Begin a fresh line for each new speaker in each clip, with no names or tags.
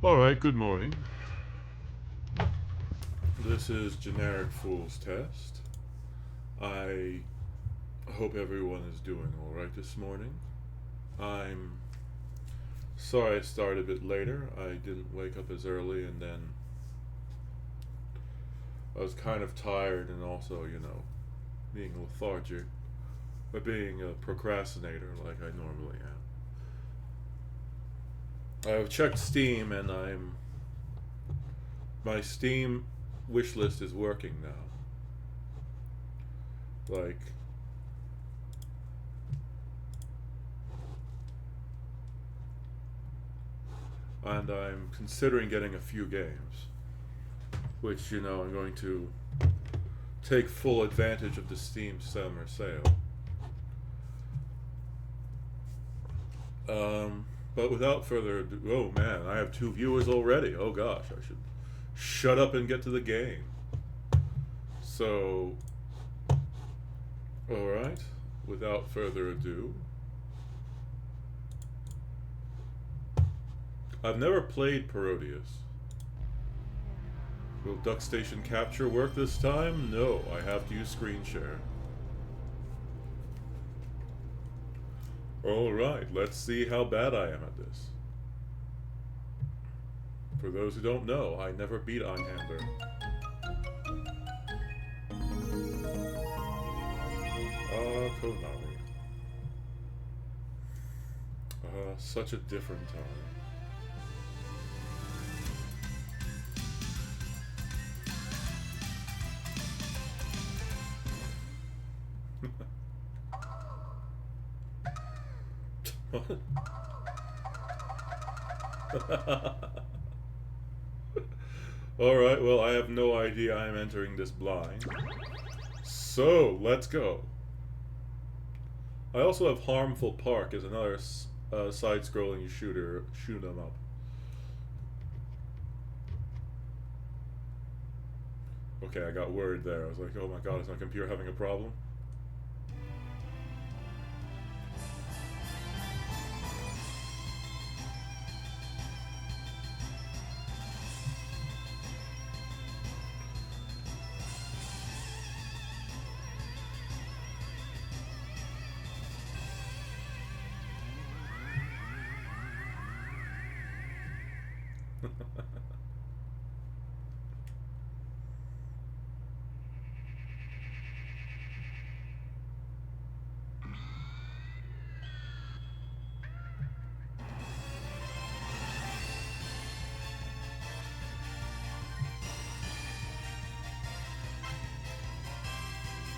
Alright, good morning. This is Generic Fool's Test. I hope everyone is doing alright this morning. I'm sorry I started a bit later. I didn't wake up as early, and then I was kind of tired, and also, being lethargic, but being a procrastinator like I normally am. I've checked Steam, and my Steam wish list is working now. And I'm considering getting a few games, which, I'm going to take full advantage of the Steam summer sale. But without further ado, oh man, I have 2 viewers already. Oh gosh, I should shut up and get to the game. So, alright, without further ado, I've never played Parodius. Will Duck Station Capture work this time? No, I have to use screen share. Alright, let's see how bad I am at this. For those who don't know, I never beat Einhander. Konami. Such a different time. Alright, well, I have no idea I'm entering this blind. So, let's go. I also have Harmful Park as another side-scrolling shooter, shoot 'em up. Okay, I got worried there. I was like, oh my god, is my computer having a problem?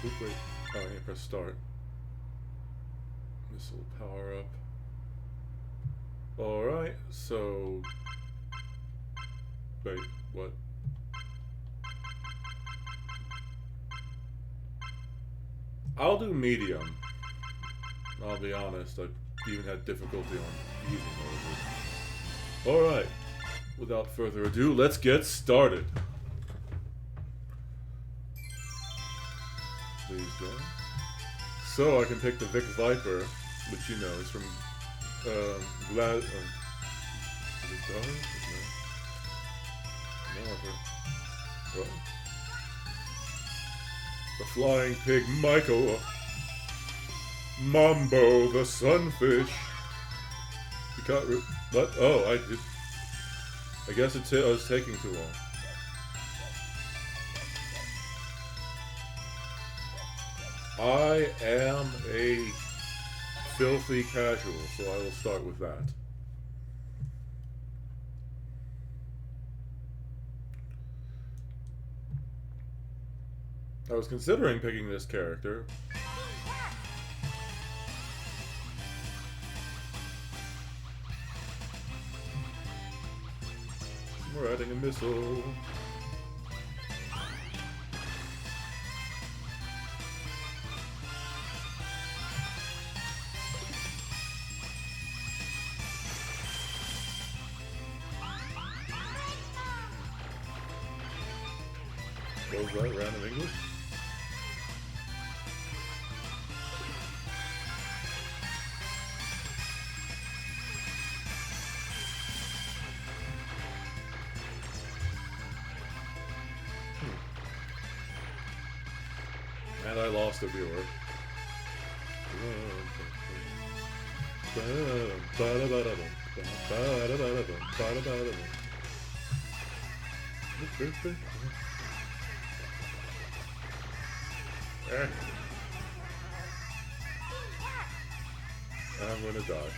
Oop, wait. Oh, I need to press start. This will power up. Alright, so... Wait, what? I'll do medium. I'll be honest, I've even had difficulty on easy mode. Alright, without further ado, let's get started. Please go. So I can pick the Vic Viper, which is from Glad. Is it Dog? No, what? The Flying Pig Michael. Mambo the Sunfish. You can't. What? Oh, I did. I guess I was taking too long. I am a filthy casual, so I will start with that. I was considering picking this character. We're adding a missile. What was that? Random English? And I lost a viewer. I'm gonna die.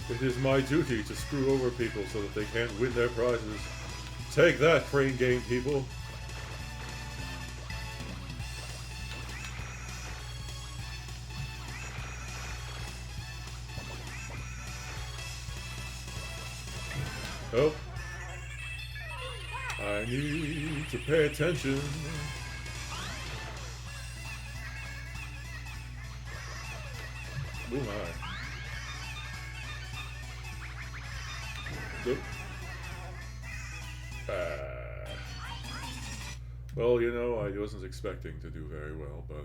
It is my duty to screw over people so that they can't win their prizes. Take that, crane game people! Oh. I need to pay attention. Oh my. Nope. Well, you know, I wasn't expecting to do very well, but,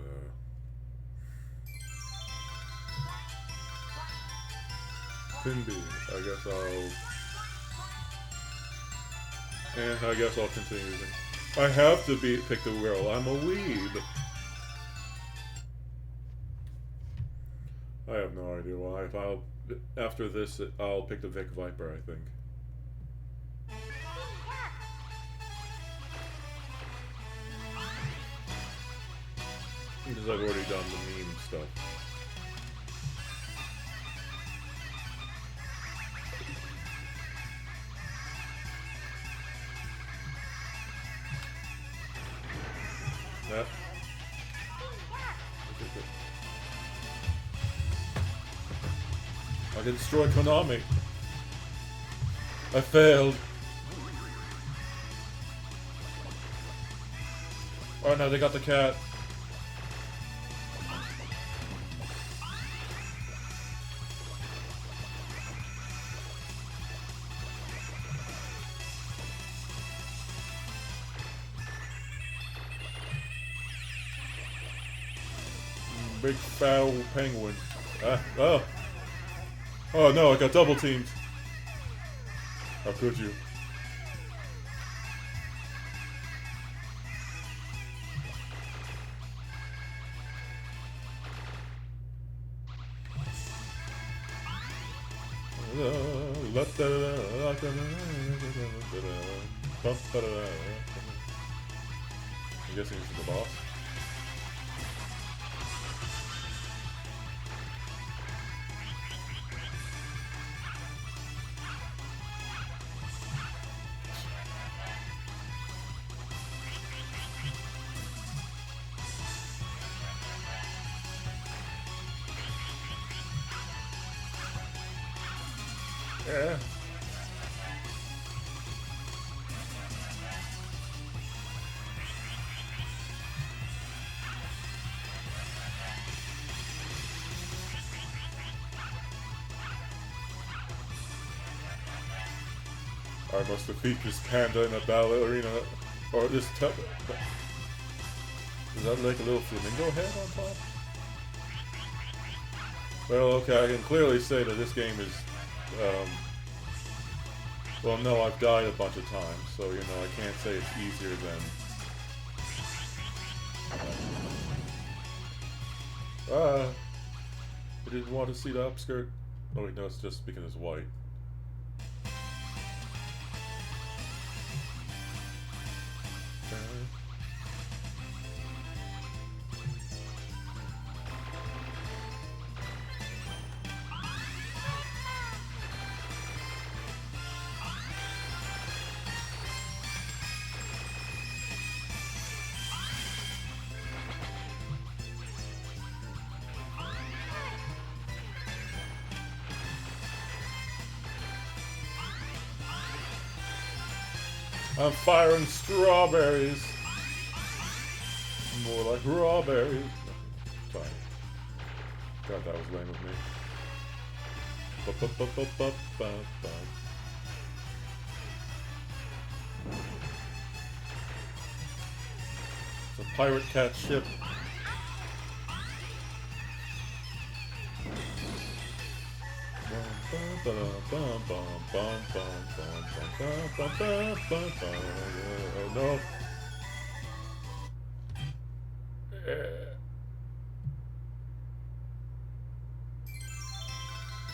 Cindy, I guess I'll continue using. I have to pick the girl. I'm a weeb. I have no idea why. After this, I'll pick the Vic Viper, I think. Because I've already done the meme stuff. That. I can destroy Konami. I failed. Oh no, they got the cat. Big foul penguin. Oh. Oh no, I got double teamed. How could you? I'm guessing this is the boss. Yeah. I must defeat this panda in a battle arena, or this is that like a little flamingo head on top? Well, okay, I can clearly say that this game is, well, no, I've died a bunch of times, so, you know, I can't say it's easier than... I didn't want to see the upskirt. Oh wait, no, it's just because it's white. I'm firing strawberries. More like rawberries. Sorry. God, that was lame of me. It's a pirate cat ship. No.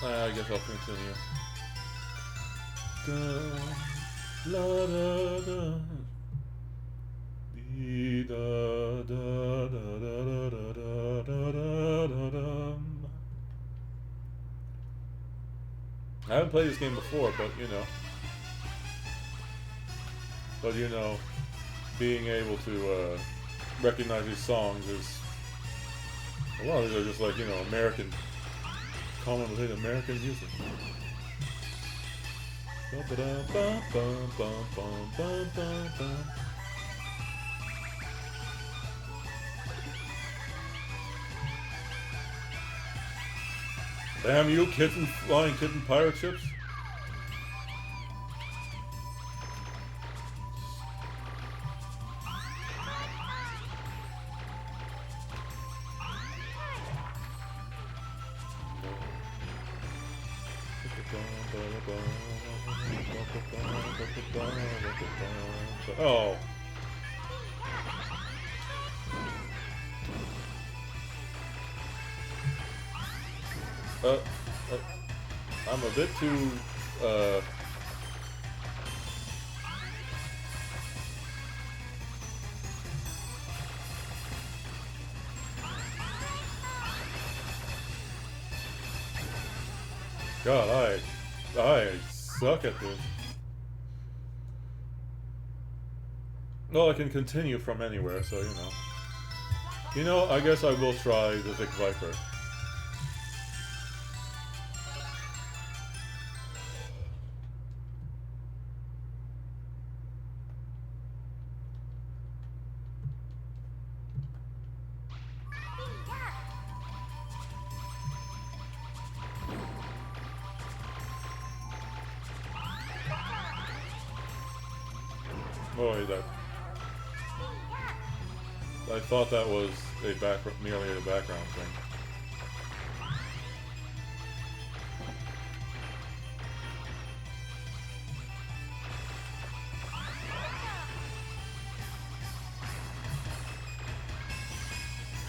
I guess I'll continue. Da, la, da, da. Dee, da, da, da, da, da, da, da, da, da, da. I haven't played this game before, but being able to recognize these songs is, a lot of these are just like, American, commonly American music. Damn you, flying kitten pirate ships. Oh. I'm a bit too, God, I suck at this. Well, I can continue from anywhere, so I guess I will try the Vic Viper. Boy, I thought that was merely a background thing.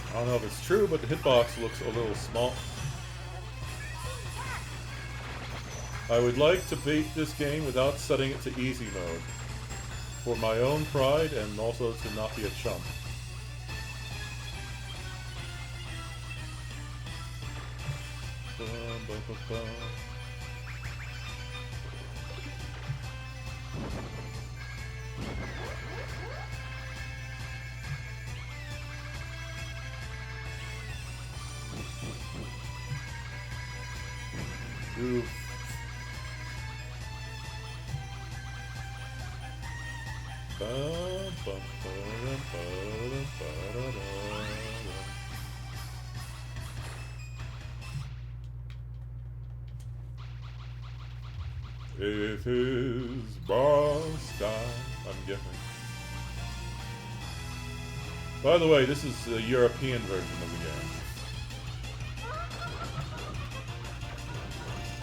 I don't know if it's true, but the hitbox looks a little small. I would like to beat this game without setting it to easy mode, for my own pride and also to not be a chump. Oof. It is boss time, I'm guessing. By the way, this is the European version of the game.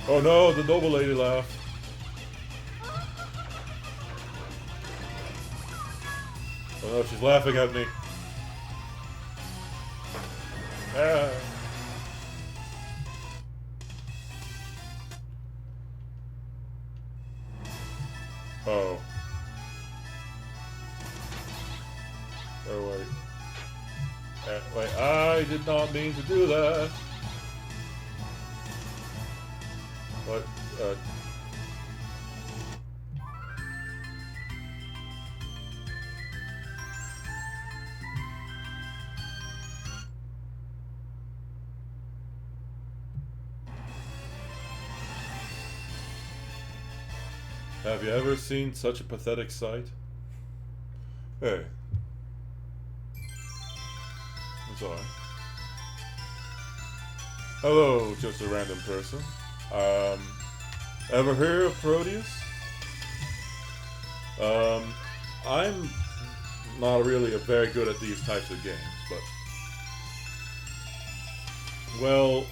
Oh no, the noble lady laughed. Oh no, she's laughing at me. Ah. Oh. Oh wait. Wait, I did not mean to do that. What? Have you ever seen such a pathetic sight? Hey. I'm sorry. Hello, just a random person. Ever heard of Parodius? I'm not really very good at these types of games, but... Well,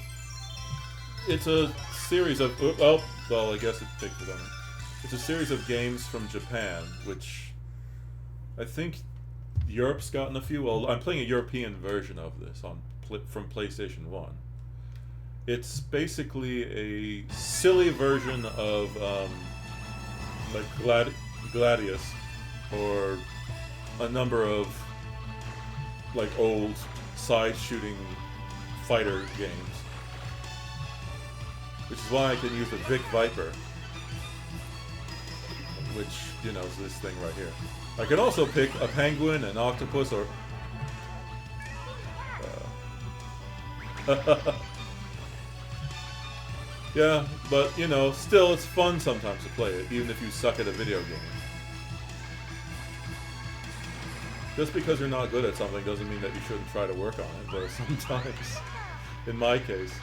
it's a series of well, I guess it takes it on. It's a series of games from Japan, which I think Europe's gotten a few. Well, I'm playing a European version of this on from PlayStation 1. It's basically a silly version of like Gladius or a number of like old side shooting fighter games, which is why I can use the Vic Viper, which, you know, is this thing right here. I can also pick a penguin, an octopus, or yeah, but you know, still it's fun sometimes to play it, even if you suck at a video game. Just because you're not good at something doesn't mean that you shouldn't try to work on it, though sometimes, in my case,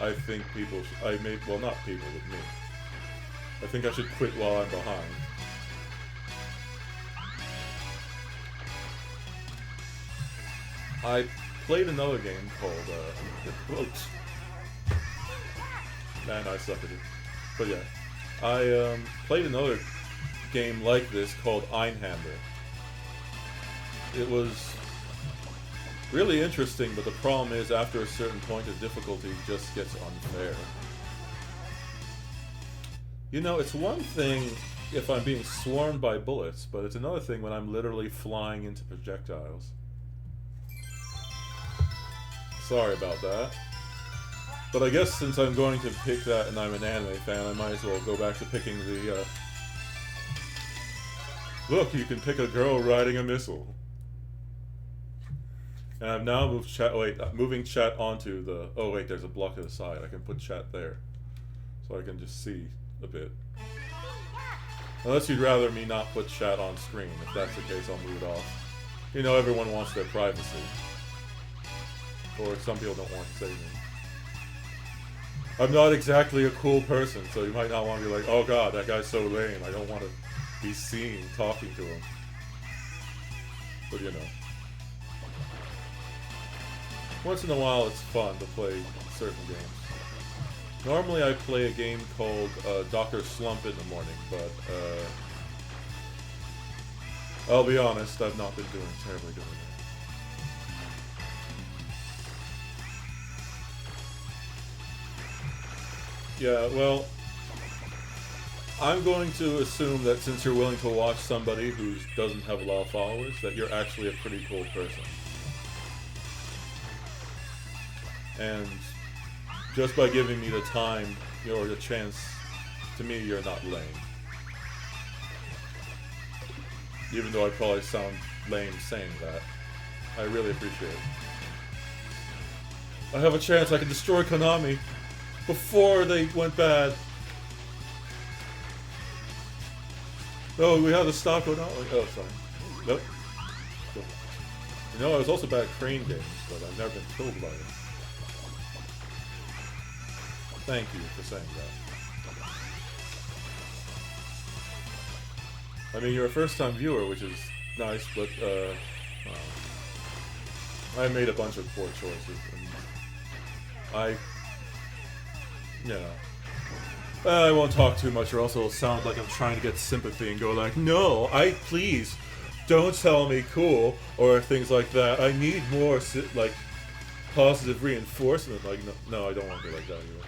I think people, well, not people, but me. I think I should quit while I'm behind. I played another game called, man, I suck at it. But yeah, I played another game like this called Einhander. It was really interesting, but the problem is after a certain point the difficulty just gets unfair. You know, it's one thing if I'm being swarmed by bullets, but it's another thing when I'm literally flying into projectiles. Sorry about that. But I guess since I'm going to pick that and I'm an anime fan, I might as well go back to picking the, look, you can pick a girl riding a missile. And I've now moved chat, moving chat onto the, oh wait, there's a block to the side. I can put chat there. So I can just see a bit. Unless you'd rather me not put chat on screen. If that's the case, I'll move it off. You know, everyone wants their privacy. Or some people don't want to say anything. I'm not exactly a cool person, so you might not want to be like, oh god, that guy's so lame, I don't want to be seen talking to him. But you know. Once in a while it's fun to play certain games. Normally I play a game called Dr. Slump in the morning, but I'll be honest, I've not been doing terribly good with it. Yeah, well, I'm going to assume that since you're willing to watch somebody who doesn't have a lot of followers, that you're actually a pretty cool person. And just by giving me the time or the chance, to me, you're not lame. Even though I probably sound lame saying that. I really appreciate it. I have a chance I can destroy Konami before they went bad. Oh, we have to stop Konami. Oh, sorry. Nope. You know, I was also bad at crane games, but I've never been killed by them. Thank you for saying that. I mean, you're a first-time viewer, which is nice, but I made a bunch of poor choices, and I won't talk too much, or else it'll sound like I'm trying to get sympathy and go like, no, please, don't tell me cool, or things like that. I need more, like, positive reinforcement. Like, no, I don't want to be like that either.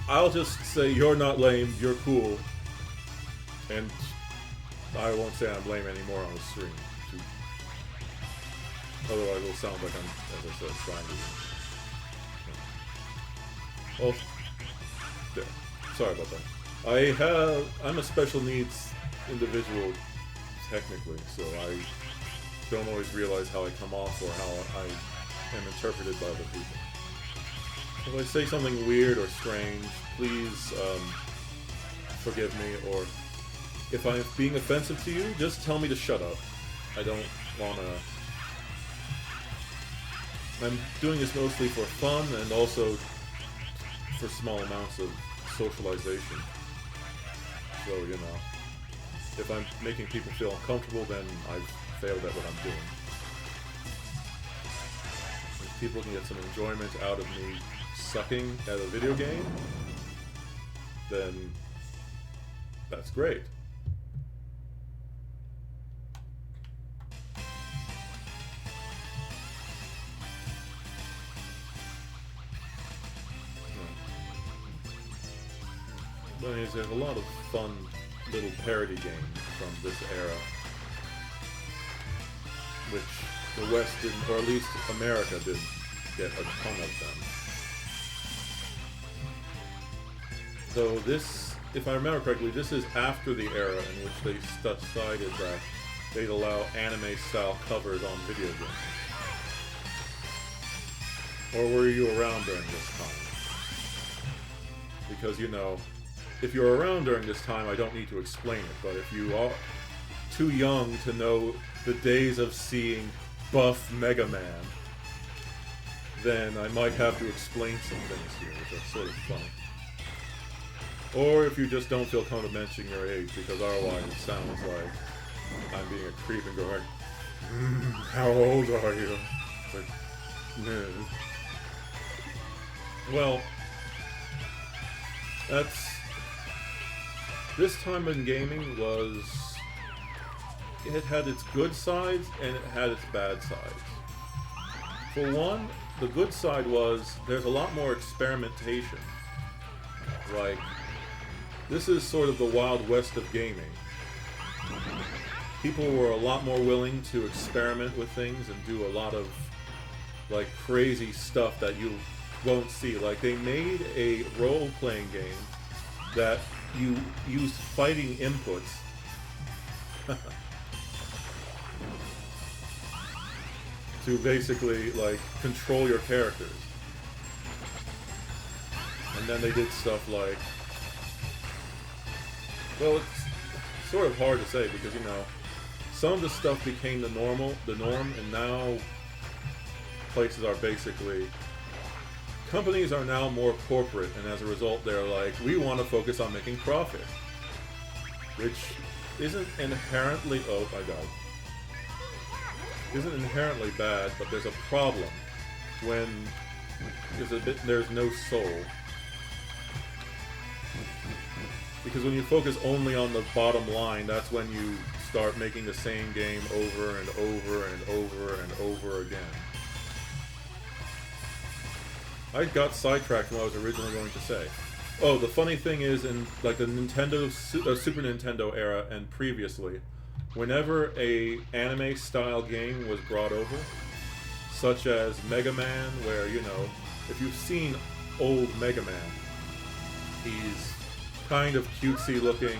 I'll just say you're not lame, you're cool, and I won't say I'm lame anymore on the stream. Otherwise it'll sound like I'm, as I said, trying to... Oh, yeah. Sorry about that. I'm a special needs individual, technically, so I don't always realize how I come off or how I am interpreted by other people. If I say something weird or strange, please forgive me, or if I'm being offensive to you, just tell me to shut up. I don't want to... I'm doing this mostly for fun and also for small amounts of socialization. So, you know, if I'm making people feel uncomfortable, then I've failed at what I'm doing. people can get some enjoyment out of me sucking at a video game, then that's great. But anyways, there's a lot of fun little parody games from this era, which the West didn't, or at least America didn't get a ton of them. Though this, if I remember correctly, this is after the era in which they decided that they'd allow anime-style covers on video games. Or were you around during this time? Because, you know, if you're around during this time, I don't need to explain it, but if you are too young to know the days of seeing buff Mega Man, then I might have to explain some things here, which are sort of funny. Or if you just don't feel comfortable mentioning your age, because otherwise it sounds like I'm being a creep and going, how old are you? It's like, no. Well, this time in gaming it had its good sides and it had its bad sides. For one, the good side was there's a lot more experimentation. Like, this is sort of the Wild West of gaming. People were a lot more willing to experiment with things and do a lot of, like, crazy stuff that you won't see. Like, they made a role-playing game that you used fighting inputs to basically, like, control your characters. And then they did stuff like, well, it's sort of hard to say because, you know, some of the stuff became the norm, and now places are basically, companies are now more corporate, and as a result they're like, we want to focus on making profit. Which isn't inherently, oh my god, isn't inherently bad, but there's a problem when there's no soul. Because when you focus only on the bottom line, that's when you start making the same game over and over and over and over again. I got sidetracked from what I was originally going to say. Oh, the funny thing is, in like the Super Nintendo era and previously, whenever a anime-style game was brought over, such as Mega Man, where, you know, if you've seen old Mega Man, he's kind of cutesy looking.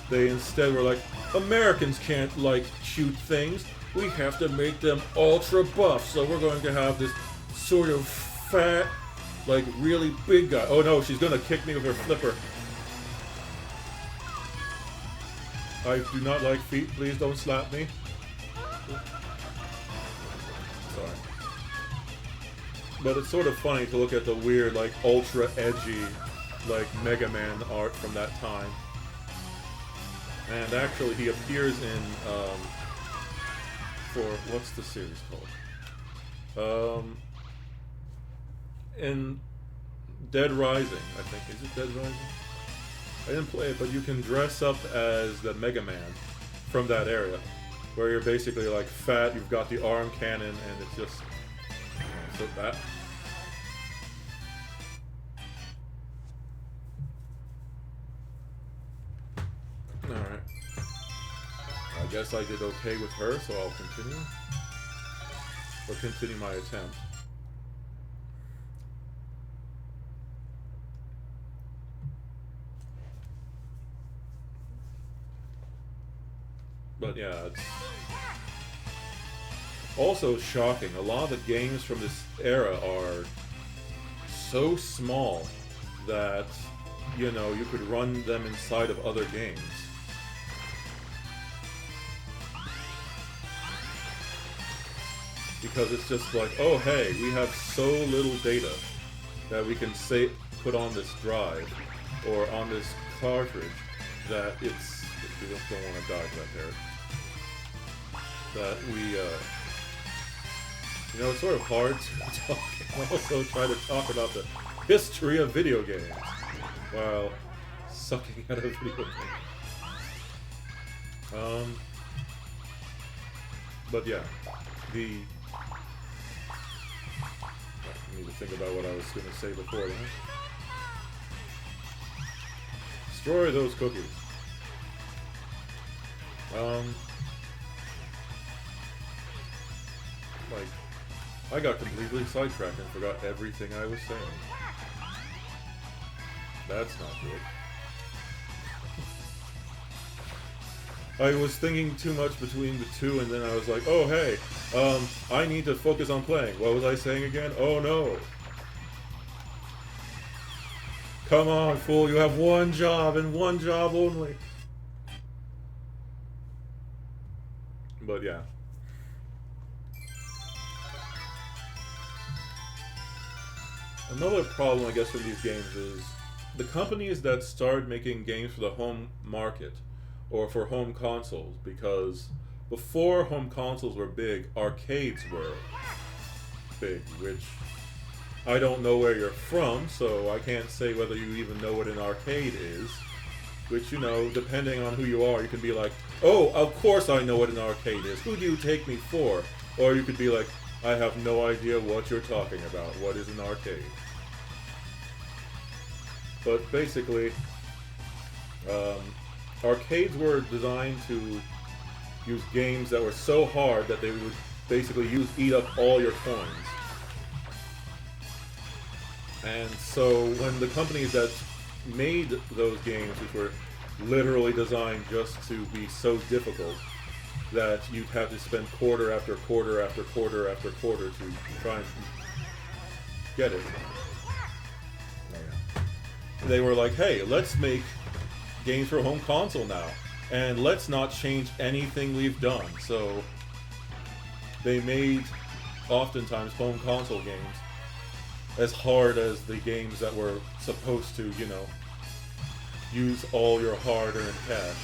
They instead were like, Americans can't, like, shoot things. We have to make them ultra buff, so we're going to have this sort of fat, like, really big guy. Oh no, she's gonna kick me with her flipper. I do not like feet, please don't slap me. Sorry. But it's sort of funny to look at the weird, like, ultra edgy, like, Mega Man art from that time. And actually he appears in, for, what's the series called? In Dead Rising, I think. Is it Dead Rising? I didn't play it, but you can dress up as the Mega Man from that area, where you're basically like fat, you've got the arm cannon, and it's just so that. Alright. I guess I did okay with her, so I'll continue. Or continue my attempt. But yeah, it's also shocking. A lot of the games from this era are so small that, you know, you could run them inside of other games. Because it's just like, oh hey, we have so little data that we can put on this drive or on this cartridge that it's, you just don't want to die to that there. That You know, it's sort of hard to talk and also try to talk about the history of video games while sucking at a video game. But yeah, I need to think about what I was going to say before that. Destroy those cookies. Like, I got completely sidetracked and forgot everything I was saying. That's not good. I was thinking too much between the two, and then I was like, oh hey, I need to focus on playing. What was I saying again? Oh no. Come on, fool, you have one job and one job only. But yeah. Another problem, I guess, with these games is the companies that started making games for the home market or for home consoles, because before home consoles were big, arcades were big, which I don't know where you're from, so I can't say whether you even know what an arcade is. Which, you know, depending on who you are, you can be like, oh, of course I know what an arcade is. Who do you take me for? Or you could be like, I have no idea what you're talking about. What is an arcade? But basically, arcades were designed to use games that were so hard that they would basically eat up all your coins. And so when the companies that made those games, which were literally designed just to be so difficult that you'd have to spend quarter after quarter after quarter after quarter to try and get it. They were like, hey, let's make games for home console now, and let's not change anything we've done. So they made, oftentimes, home console games as hard as the games that were supposed to, you know, use all your hard-earned cash.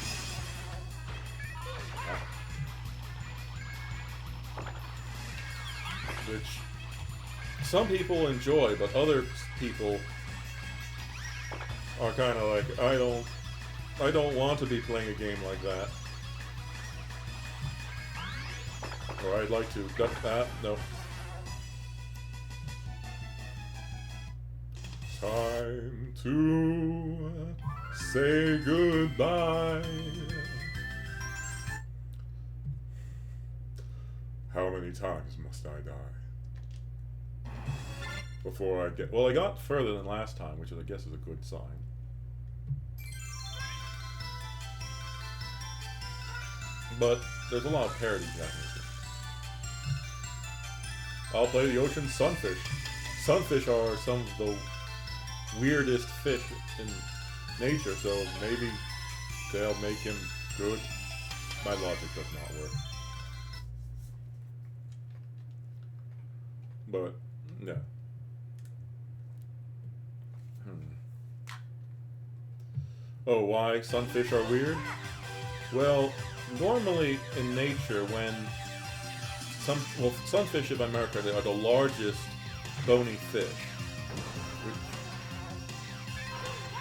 Which some people enjoy, but other people are kind of like, I don't want to be playing a game like that. Or I'd like to. No. Time to say goodbye. How many times must I die before I get... Well, I got further than last time, which I guess is a good sign. But there's a lot of parody happening. I'll play the ocean sunfish. Sunfish are some of the weirdest fish in nature, so maybe they'll make him good. My logic does not work. But, yeah. Oh, why sunfish are weird? Well, normally in nature, when sunfish in America are the largest bony fish, which,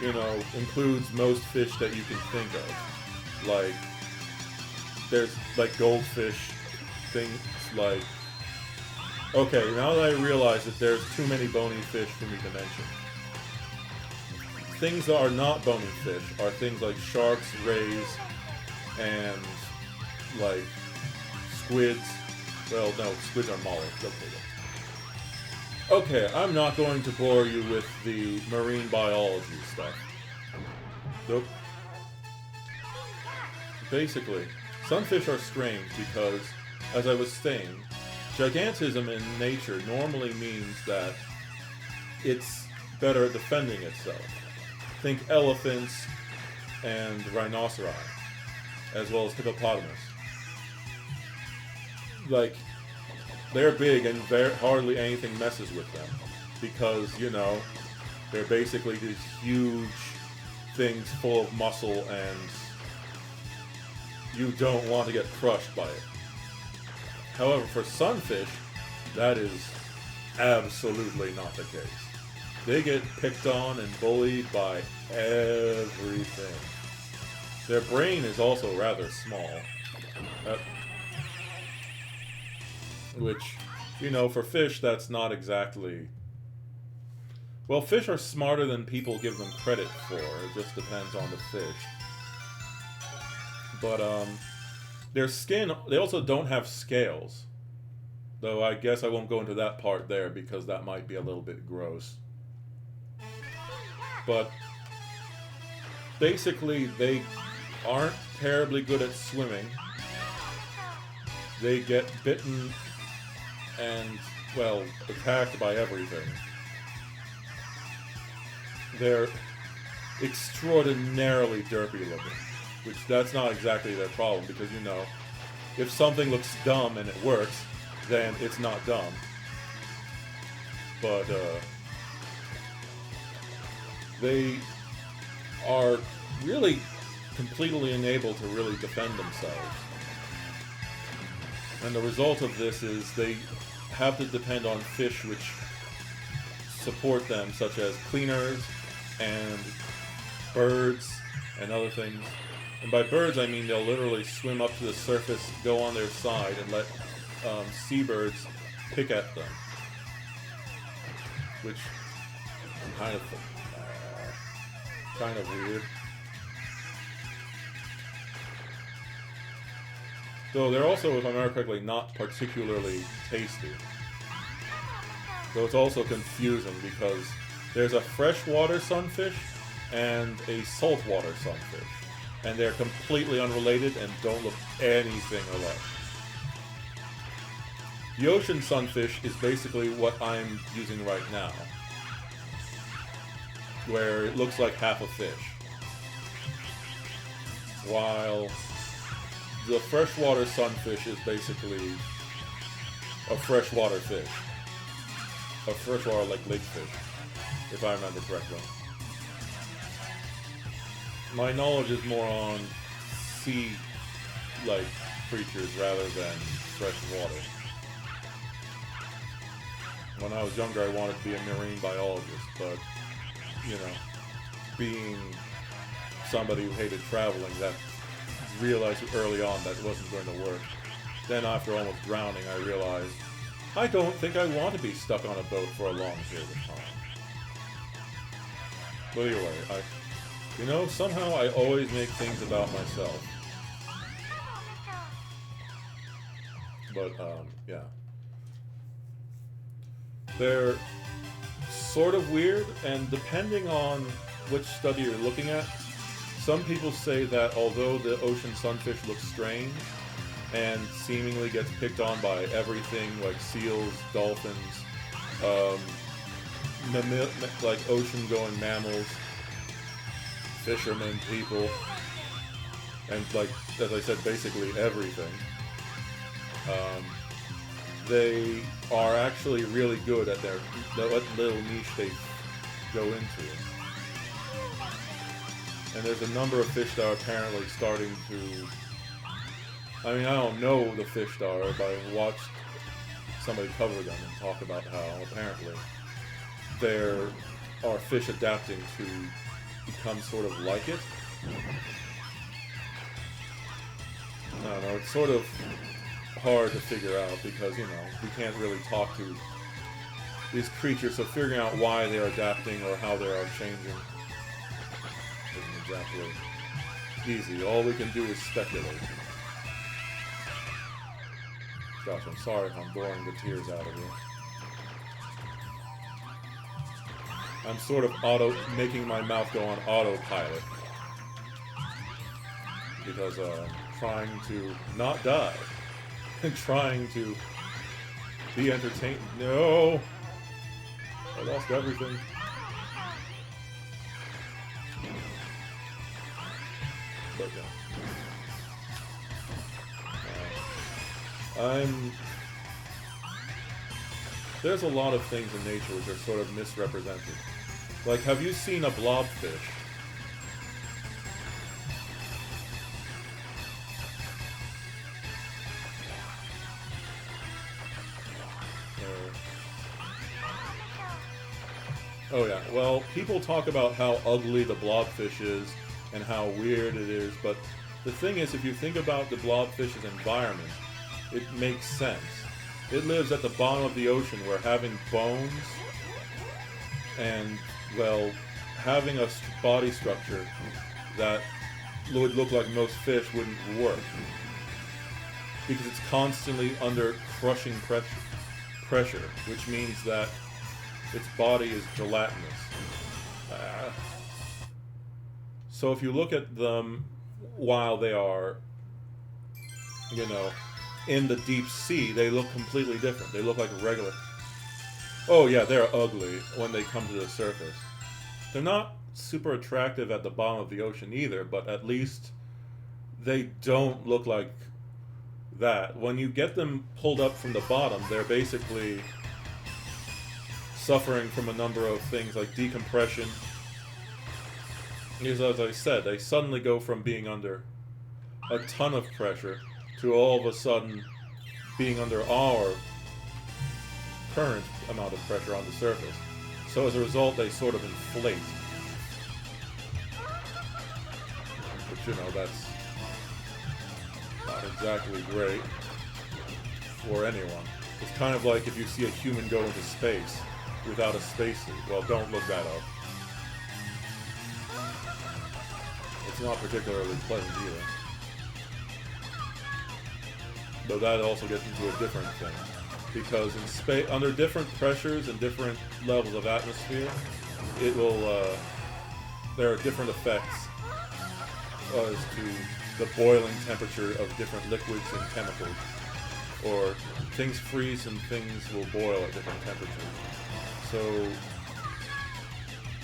you know, includes most fish that you can think of. Like, there's like goldfish, things like... Okay, now that I realize that there's too many bony fish for me to mention. Things that are not bony fish are things like sharks, rays, and like squids. Well, no, squids are mollusks. Okay, I'm not going to bore you with the marine biology stuff. Nope. Basically, sunfish are strange because, as I was saying, gigantism in nature normally means that it's better at defending itself. Think elephants and rhinoceri, as well as hippopotamus. Like, they're big and hardly anything messes with them. Because, you know, they're basically these huge things full of muscle and you don't want to get crushed by it. However, for sunfish, That is absolutely not the case. They get picked on and bullied by everything. Their brain is also rather small. Which, you know, for fish, that's not exactly... Well, fish are smarter than people give them credit for. It just depends on the fish. But, their skin, they also don't have scales. Though I guess I won't go into that part there because that might be a little bit gross. But basically, they aren't terribly good at swimming. They get bitten and, well, attacked by everything. They're extraordinarily derpy looking, which that's not exactly their problem because, you know, if something looks dumb and it works, then it's not dumb. But, they are really completely unable to really defend themselves. And the result of this is they have to depend on fish which support them, such as cleaners and birds and other things. And by birds, I mean they'll literally swim up to the surface, go on their side, and let seabirds pick at them. Which is kind of weird. Though they're also, if I remember correctly, not particularly tasty. Though it's also confusing because there's a freshwater sunfish and a saltwater sunfish. And they're completely unrelated and don't look anything alike. The ocean sunfish is basically what I'm using right now, where it looks like half a fish. While the freshwater sunfish is basically a freshwater fish. A freshwater, like lake fish, if I remember correctly. My knowledge is more on sea-like creatures rather than freshwater. When I was younger, I wanted to be a marine biologist, but, you know, being somebody who hated traveling, that realized early on that it wasn't going to work. Then after almost drowning, I realized, I don't think I want to be stuck on a boat for a long period of time. But anyway, you know, somehow I always make things about myself. But, yeah. They're sort of weird, and depending on which study you're looking at, some people say that although the ocean sunfish looks strange and seemingly gets picked on by everything like seals, dolphins, like ocean-going mammals, fishermen, people, and like, as I said, basically everything, they are actually really good at what little niche they go into. And there's a number of fish that are apparently starting to... I mean, I don't know the fish that are, but I watched somebody cover them and talk about how apparently there are fish adapting to become sort of like it. I don't know, it's sort of hard to figure out because, you know, we can't really talk to these creatures, so figuring out why they're adapting or how they are changing isn't exactly easy. All we can do is speculate. Gosh, I'm sorry if I'm boring the tears out of you. I'm sort of making my mouth go on autopilot. Because I'm trying to not die. And trying to be entertained. No! I lost everything. But yeah. There's a lot of things in nature which are sort of misrepresented. Like, have you seen a blobfish? Oh yeah, well, people talk about how ugly the blobfish is and how weird it is, but the thing is, if you think about the blobfish's environment, it makes sense. It lives at the bottom of the ocean where having bones and, well, having a body structure that would look like most fish wouldn't work. Because it's constantly under crushing pressure, which means that its body is gelatinous. So if you look at them while they are, you know, in the deep sea, they look completely different. They look like regular. Oh yeah, they're ugly when they come to the surface. They're not super attractive at the bottom of the ocean either, but at least they don't look like that. When you get them pulled up from the bottom, they're basically suffering from a number of things like decompression. Because as I said, they suddenly go from being under a ton of pressure to all of a sudden being under our current amount of pressure on the surface. So as a result, they sort of inflate. But you know, that's not exactly great for anyone. It's kind of like if you see a human go into space without a spacesuit. Well, don't look that up. It's not particularly pleasant either. Though that also gets into a different thing. Because in space, under different pressures and different levels of atmosphere, it will, there are different effects as to the boiling temperature of different liquids and chemicals. Or things freeze and things will boil at different temperatures. So,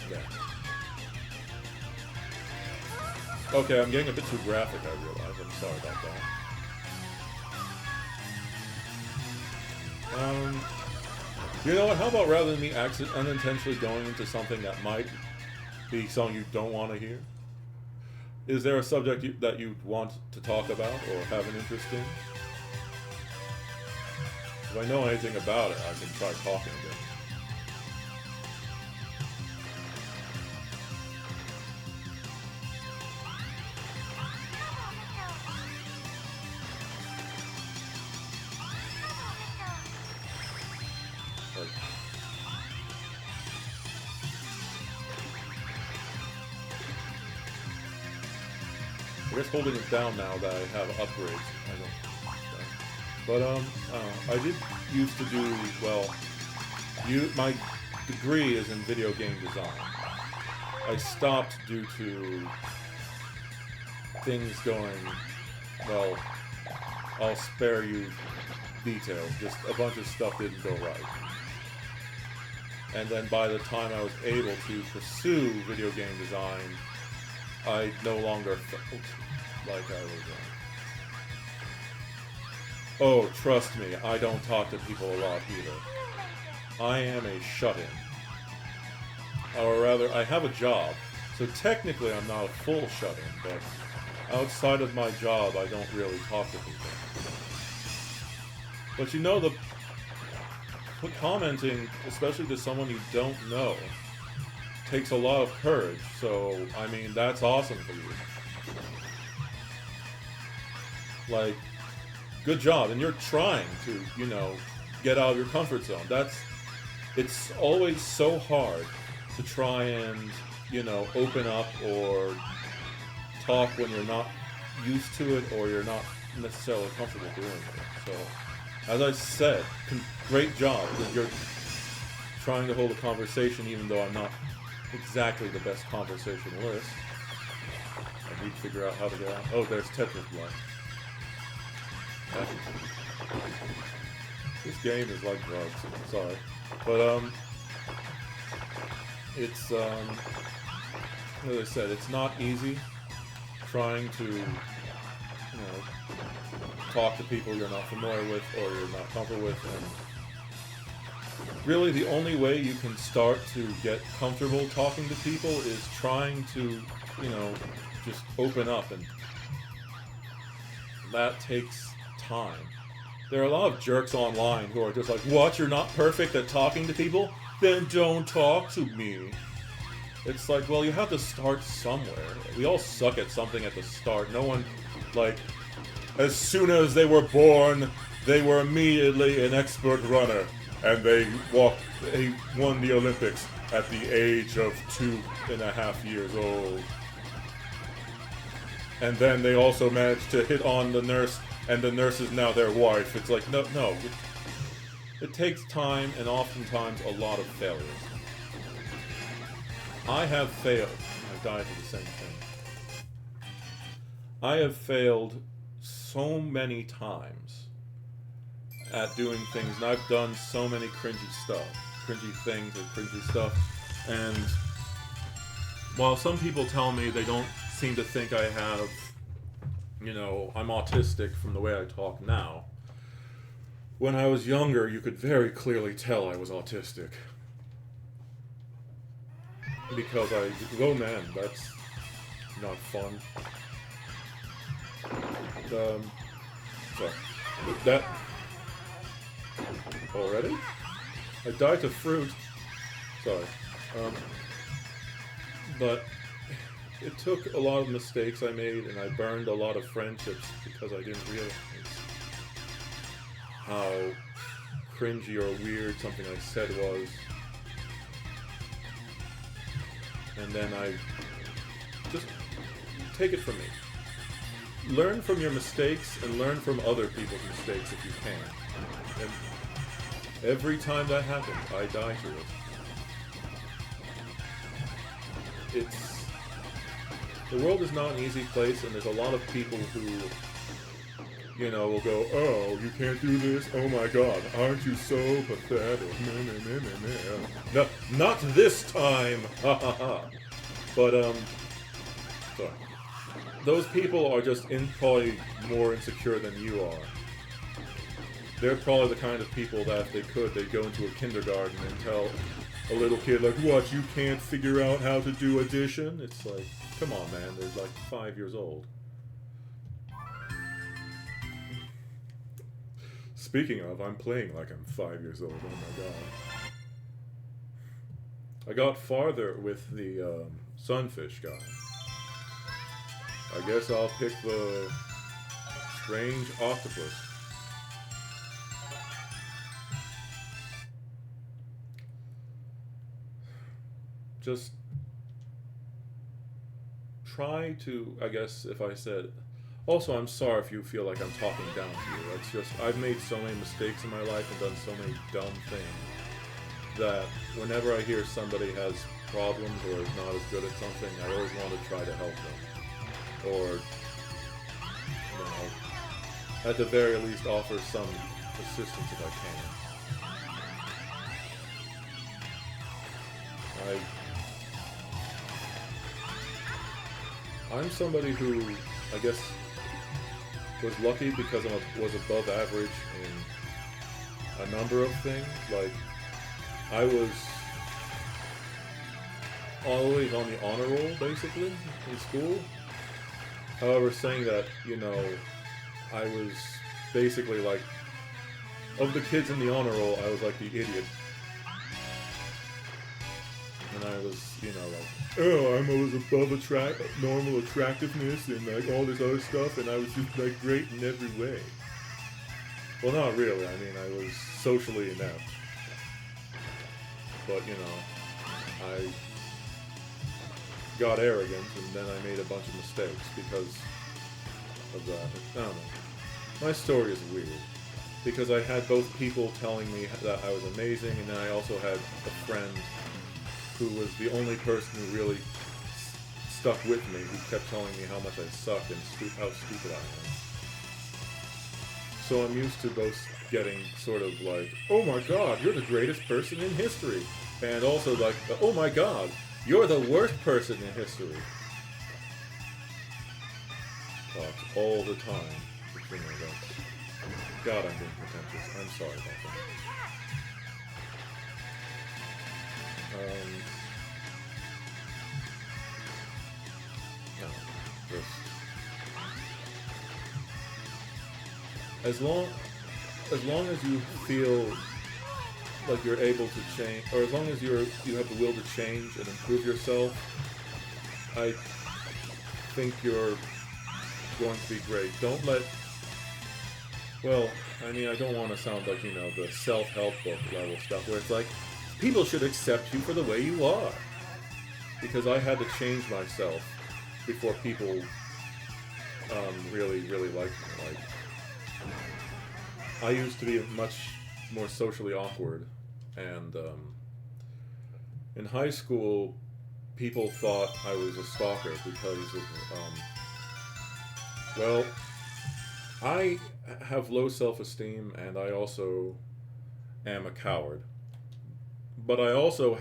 yeah. Okay, I'm getting a bit too graphic, I realize. I'm sorry about that. You know what? How about rather than me unintentionally going into something that might be something you don't want to hear? Is there a subject that you want to talk about or have an interest in? If I know anything about it, I can try talking a bit. I guess holding it down now that I have upgrades, I did used to do, well, my degree is in video game design. I stopped due to things going, well, I'll spare you details, just a bunch of stuff didn't go right. And then by the time I was able to pursue video game design, I no longer felt like I was Oh, trust me, I don't talk to people a lot either. I am a shut-in. Or rather, I have a job, so technically I'm not a full shut-in, but outside of my job, I don't really talk to people. But you know, commenting, especially to someone you don't know, takes a lot of courage, so, I mean, that's awesome for you. Like, good job, and you're trying to, you know, get out of your comfort zone. It's always so hard to try and, you know, open up or talk when you're not used to it or you're not necessarily comfortable doing it. So, as I said, great job that you're trying to hold a conversation even though I'm not exactly the best conversationalist. I need to figure out how to get out. Oh, there's Tetris Block. This game is like drugs. Sorry, but it's as I said, it's not easy trying to, you know, talk to people you're not familiar with or you're not comfortable with, and really the only way you can start to get comfortable talking to people is trying to, you know, just open up, and that takes time. There are a lot of jerks online who are just like, what, you're not perfect at talking to people? Then don't talk to me. It's like, well, you have to start somewhere. We all suck at something at the start. No one, like, as soon as they were born, they were immediately an expert runner. And they won the Olympics at the age of 2.5 years old. And then they also managed to hit on the nurse, and the nurse is now their wife. It's like, no. It takes time, and oftentimes a lot of failures. I have failed. I died for the same thing. I have failed so many times at doing things, and I've done so many cringy things and cringy stuff. And while some people tell me they don't seem to think I have, I'm autistic from the way I talk now, when I was younger, you could very clearly tell I was autistic. Because oh man, that's not fun. Sorry. That already? I died to fruit. Sorry. But it took a lot of mistakes I made, and I burned a lot of friendships because I didn't realize how cringy or weird something I said was. And then I just take it from me. Learn from your mistakes and learn from other people's mistakes if you can. And every time that happens, I die to it. The world is not an easy place, and there's a lot of people who, will go, oh, you can't do this? Oh my god, aren't you so pathetic? No, not this time! Ha ha ha. But, sorry. Those people are just probably more insecure than you are. They're probably the kind of people that if they could, they'd go into a kindergarten and tell a little kid, like, what, you can't figure out how to do addition? It's like, come on, man, they're like 5 years old. Speaking of, I'm playing like I'm 5 years old, oh my god. I got farther with the sunfish guy. I guess I'll pick the strange octopus. Just try to, I guess, if I said... Also, I'm sorry if you feel like I'm talking down to you. It's just, I've made so many mistakes in my life and done so many dumb things that whenever I hear somebody has problems or is not as good at something, I always want to try to help them. Or, at the very least offer some assistance if I can. I'm somebody who, I guess, was lucky because I was above average in a number of things. Like, I was always on the honor roll, basically, in school. However, saying that, I was basically like, of the kids in the honor roll, I was like the idiot. And I was, like, oh, I'm always above normal attractiveness and like all this other stuff, and I was just like great in every way. Well, not really. I mean, I was socially inept. But, I got arrogant, and then I made a bunch of mistakes because of that. I don't know. My story is weird. Because I had both people telling me that I was amazing, and then I also had a friend who was the only person who really stuck with me, who kept telling me how much I suck and how stupid I am. So I'm used to both getting sort of like, oh my god, you're the greatest person in history. And also like, oh my god, you're the worst person in history. Talks all the time. God, I'm being pretentious. I'm sorry about that. No, just as long as long as you feel like you're able to change, or as long as you have the will to change and improve yourself, I think you're going to be great. Don't let, well, I mean, I don't want to sound like, the self-help book level stuff where it's like, people should accept you for the way you are. Because I had to change myself before people really, really liked me. Like, I used to be much more socially awkward, and in high school, people thought I was a stalker because of, well, I have low self-esteem, and I also am a coward. But I'm also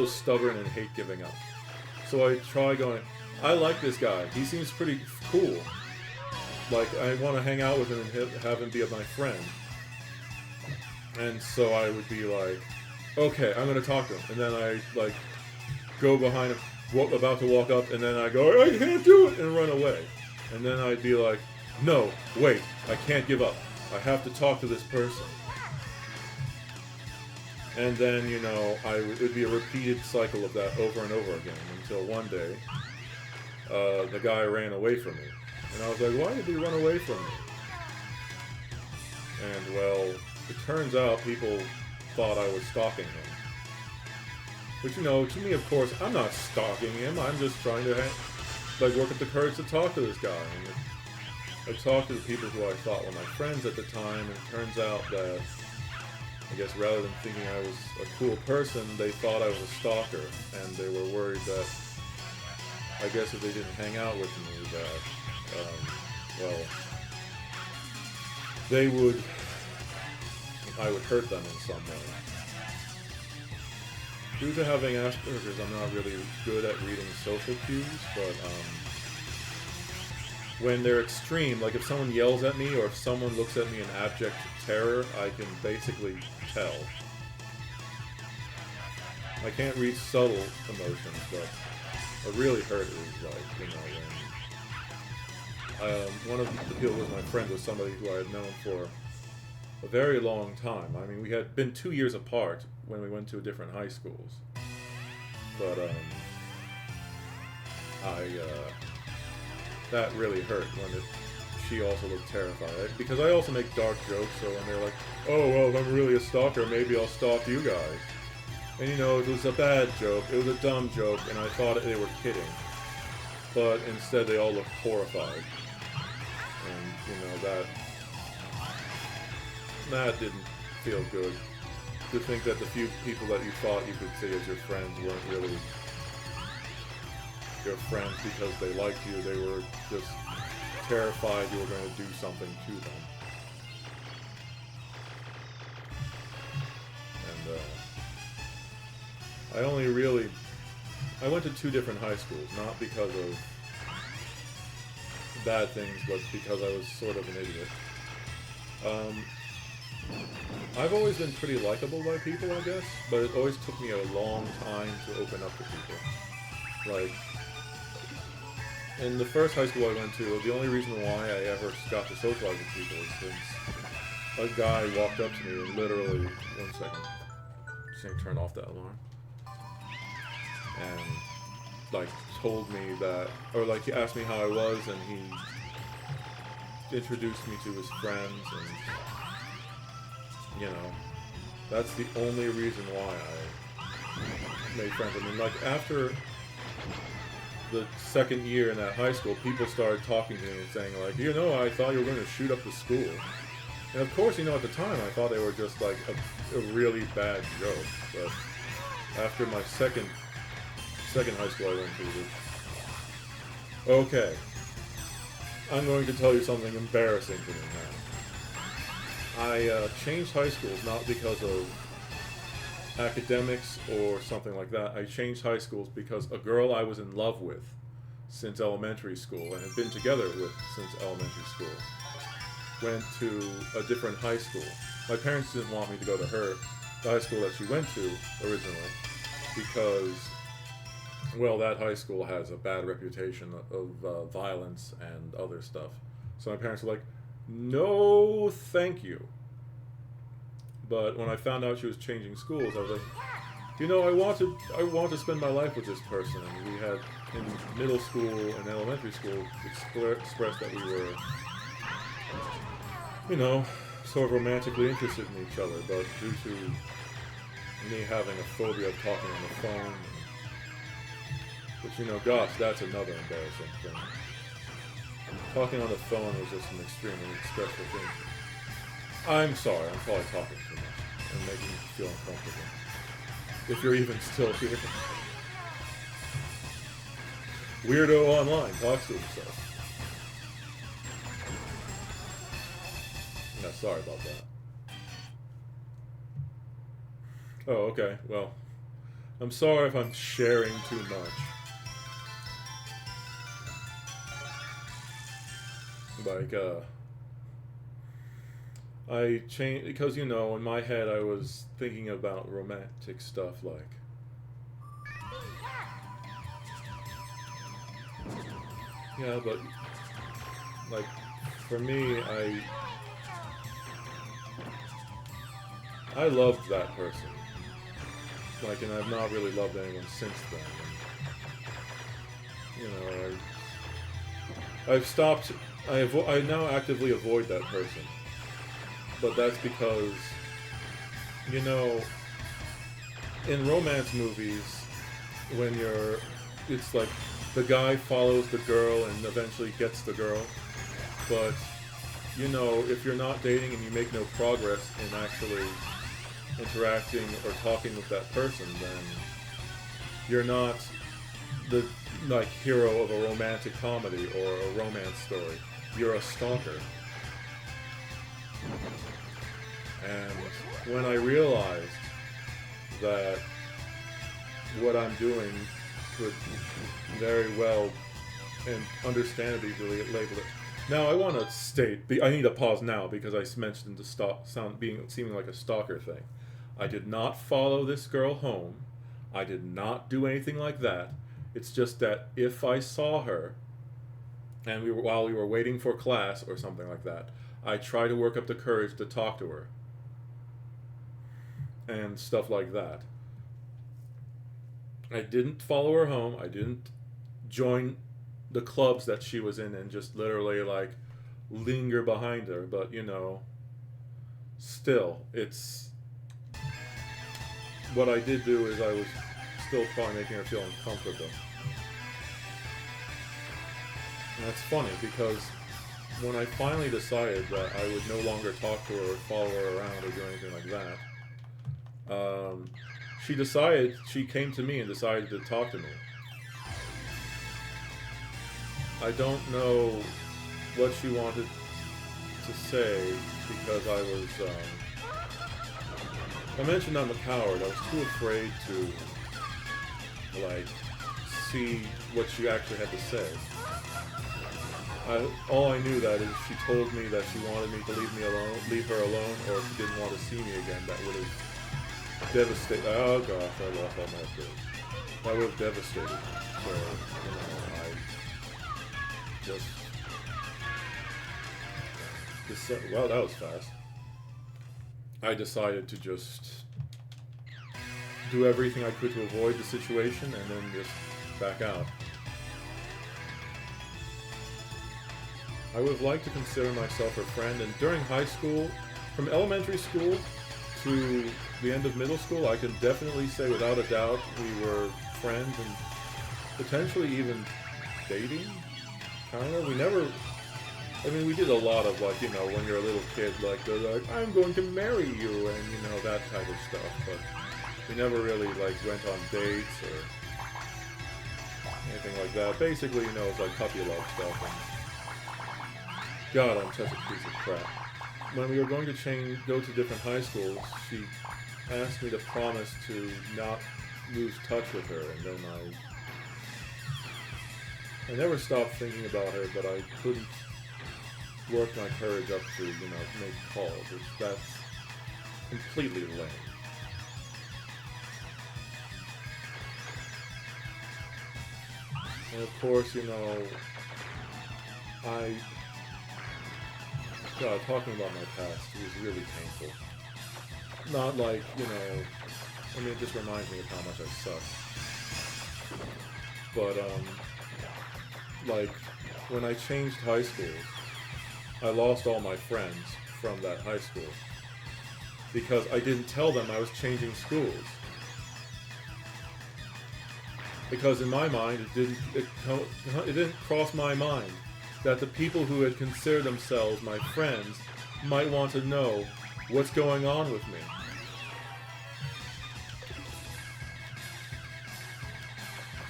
stubborn and hate giving up. So I try going, I like this guy. He seems pretty cool. Like, I want to hang out with him and have him be my friend. And so I would be like, okay, I'm going to talk to him. And then I, go behind him, about to walk up, and then I go, I can't do it, and run away. And then I'd be like, no, wait, I can't give up. I have to talk to this person. And then, it would be a repeated cycle of that over and over again until one day, the guy ran away from me. And I was like, why did he run away from me? And, well, it turns out people thought I was stalking him. Which, to me, of course, I'm not stalking him. I'm just trying to, work up the courage to talk to this guy. And I talked to the people who I thought were my friends at the time, and it turns out that, I guess rather than thinking I was a cool person, they thought I was a stalker, and they were worried that, I guess if they didn't hang out with me, that, I would hurt them in some way. Due to having Asperger's, I'm not really good at reading social cues, but when they're extreme, like if someone yells at me or if someone looks at me in abject terror, I can basically tell. I can't read subtle emotions, but what really hurt is when one of the people who was my friend was somebody who I had known for a very long time. I mean, we had been 2 years apart when we went to different high schools. But, that really hurt when she also looked terrified. Because I also make dark jokes, so when they're like, oh, well, if I'm really a stalker, maybe I'll stalk you guys. And, it was a bad joke, it was a dumb joke, and I thought they were kidding. But instead, they all looked horrified. And, that didn't feel good. To think that the few people that you thought you could say as your friends weren't really your friends because they liked you. They were just terrified you were going to do something to them. And I went to 2 different high schools, not because of bad things, but because I was sort of an idiot. I've always been pretty likable by people, I guess, but it always took me a long time to open up to people. In the first high school I went to, the only reason why I ever got to socialize with people is since a guy walked up to me and literally, 1 second, just gonna turn off that alarm, and told me that, or he asked me how I was, and he introduced me to his friends, and that's the only reason why I made friends. I mean, after the second year in that high school, people started talking to me and saying, I thought you were going to shoot up the school. And of course, at the time, I thought they were just, a really bad joke. But after my second high school I went to, okay, I'm going to tell you something embarrassing to me now. I changed high schools not because of academics or something like that. I changed high schools because a girl I was in love with since elementary school and had been together with since elementary school went to a different high school. My parents didn't want me to go to the high school that she went to originally, because, well, that high school has a bad reputation of violence and other stuff. So my parents were like, no thank you. But when I found out she was changing schools, I was like, I want to spend my life with this person. And we had in middle school and elementary school expressed that we were, sort of romantically interested in each other. But due to me having a phobia of talking on the phone, which gosh, that's another embarrassing thing. Talking on the phone was just an extremely stressful thing. I'm sorry, I'm probably talking too much and making you feel uncomfortable. If you're even still here. Weirdo online talks to himself. Yeah, sorry about that. Oh, okay, well, I'm sorry if I'm sharing too much. Like, I changed, because, in my head I was thinking about romantic stuff, like, yeah, but, like, for me, I loved that person. Like, and I've not really loved anyone since then. And, I've stopped, I now actively avoid that person. But that's because, in romance movies, it's like the guy follows the girl and eventually gets the girl. But, if you're not dating and you make no progress in actually interacting or talking with that person, then you're not the, hero of a romantic comedy or a romance story. You're a stalker. And when I realized that what I'm doing could very well and understandably label it. Now I want to state, I need to pause now because I mentioned the seeming like a stalker thing. I did not follow this girl home. I did not do anything like that. It's just that if I saw her, and while we were waiting for class or something like that, I try to work up the courage to talk to her. And stuff like that. I didn't follow her home. I didn't join the clubs that she was in and just literally linger behind her. But, still, it's... What I did do is I was still probably making her feel uncomfortable. And that's funny because when I finally decided that I would no longer talk to her or follow her around or do anything like that, she came to me and decided to talk to me. I don't know what she wanted to say because I mentioned I'm a coward. I was too afraid to, see what she actually had to say. All I knew that is she told me that she wanted me to leave her alone, or if she didn't want to see me again, that would have devastated. Oh gosh, I lost all my words. That would have devastated me. So, well, that was fast. I decided to just do everything I could to avoid the situation, and then just back out. I would have liked to consider myself her friend, and during high school, from elementary school to the end of middle school, I can definitely say without a doubt we were friends and potentially even dating, kind of. We did a lot of when you're a little kid, they're like, I'm going to marry you, and that type of stuff, but we never really went on dates or anything like that. Basically, it's like puppy love stuff, and God, I'm such a piece of crap. When we were going to go to different high schools, she asked me to promise to not lose touch with her, and then I never stopped thinking about her, but I couldn't work my courage up to, make calls, which that's completely lame. And of course, God, talking about my past was really painful. Not like, I mean, it just reminds me of how much I suck. But, like, when I changed high schools, I lost all my friends from that high school because I didn't tell them I was changing schools. Because in my mind, it didn't cross my mind that the people who had considered themselves my friends might want to know what's going on with me.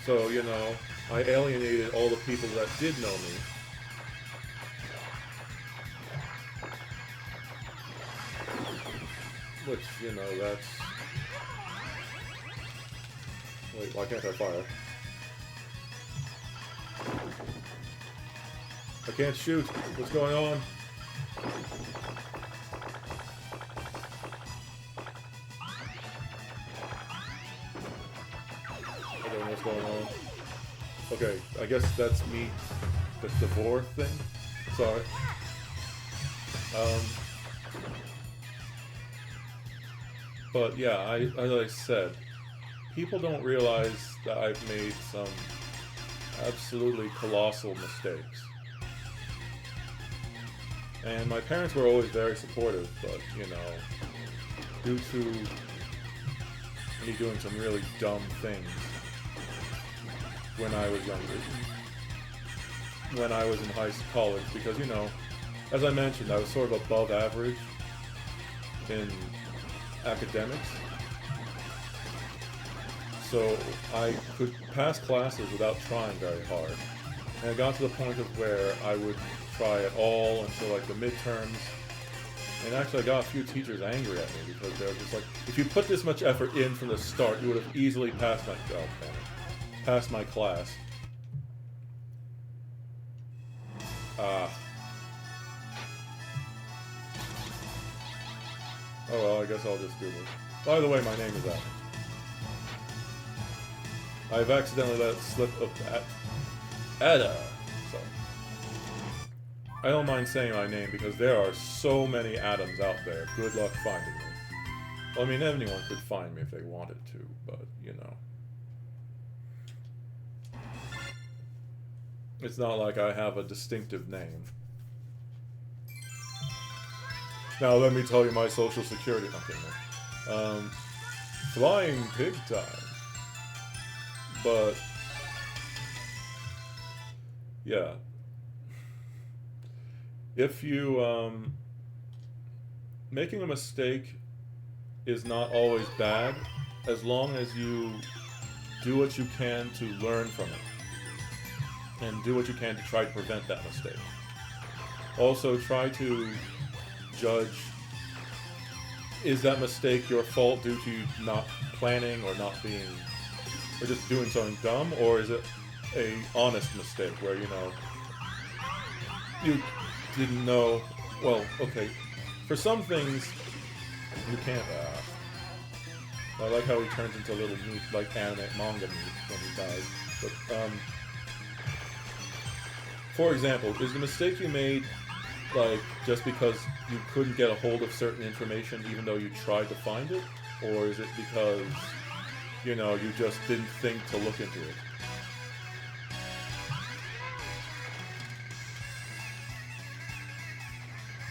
So, I alienated all the people that did know me. Which, that's... Wait, why can't I fire? I can't shoot. What's going on? I don't know what's going on. Okay, I guess that's me. That's the vor thing. Sorry. But yeah, as I said, people don't realize that I've made some absolutely colossal mistakes. And my parents were always very supportive, but, due to me doing some really dumb things when I was younger, when I was in college, because, as I mentioned, I was sort of above average in academics. So I could pass classes without trying very hard. And it got to the point of where I would try it all until like the midterms. And actually I got a few teachers angry at me because they were just like, if you put this much effort in from the start, you would have easily passed my class. Oh well, I guess I'll just do this. By the way, my name is Adam. I've accidentally let slip of Ada. So I don't mind saying my name because there are so many Adams out there. Good luck finding me. Well, I mean, anyone could find me if they wanted to, but it's not like I have a distinctive name. Now let me tell you my social security number. Flying pig time. But yeah, if you making a mistake is not always bad as long as you do what you can to learn from it and do what you can to try to prevent that mistake. Also try to judge, is that mistake your fault due to not planning or not being, or just doing something dumb, or is it a honest mistake where you didn't know? Well, okay, for some things you can't. I like how he turns into a little meat, like anime manga meat when he dies. But for example, is the mistake you made like just because you couldn't get a hold of certain information even though you tried to find it, or is it because you just didn't think to look into it?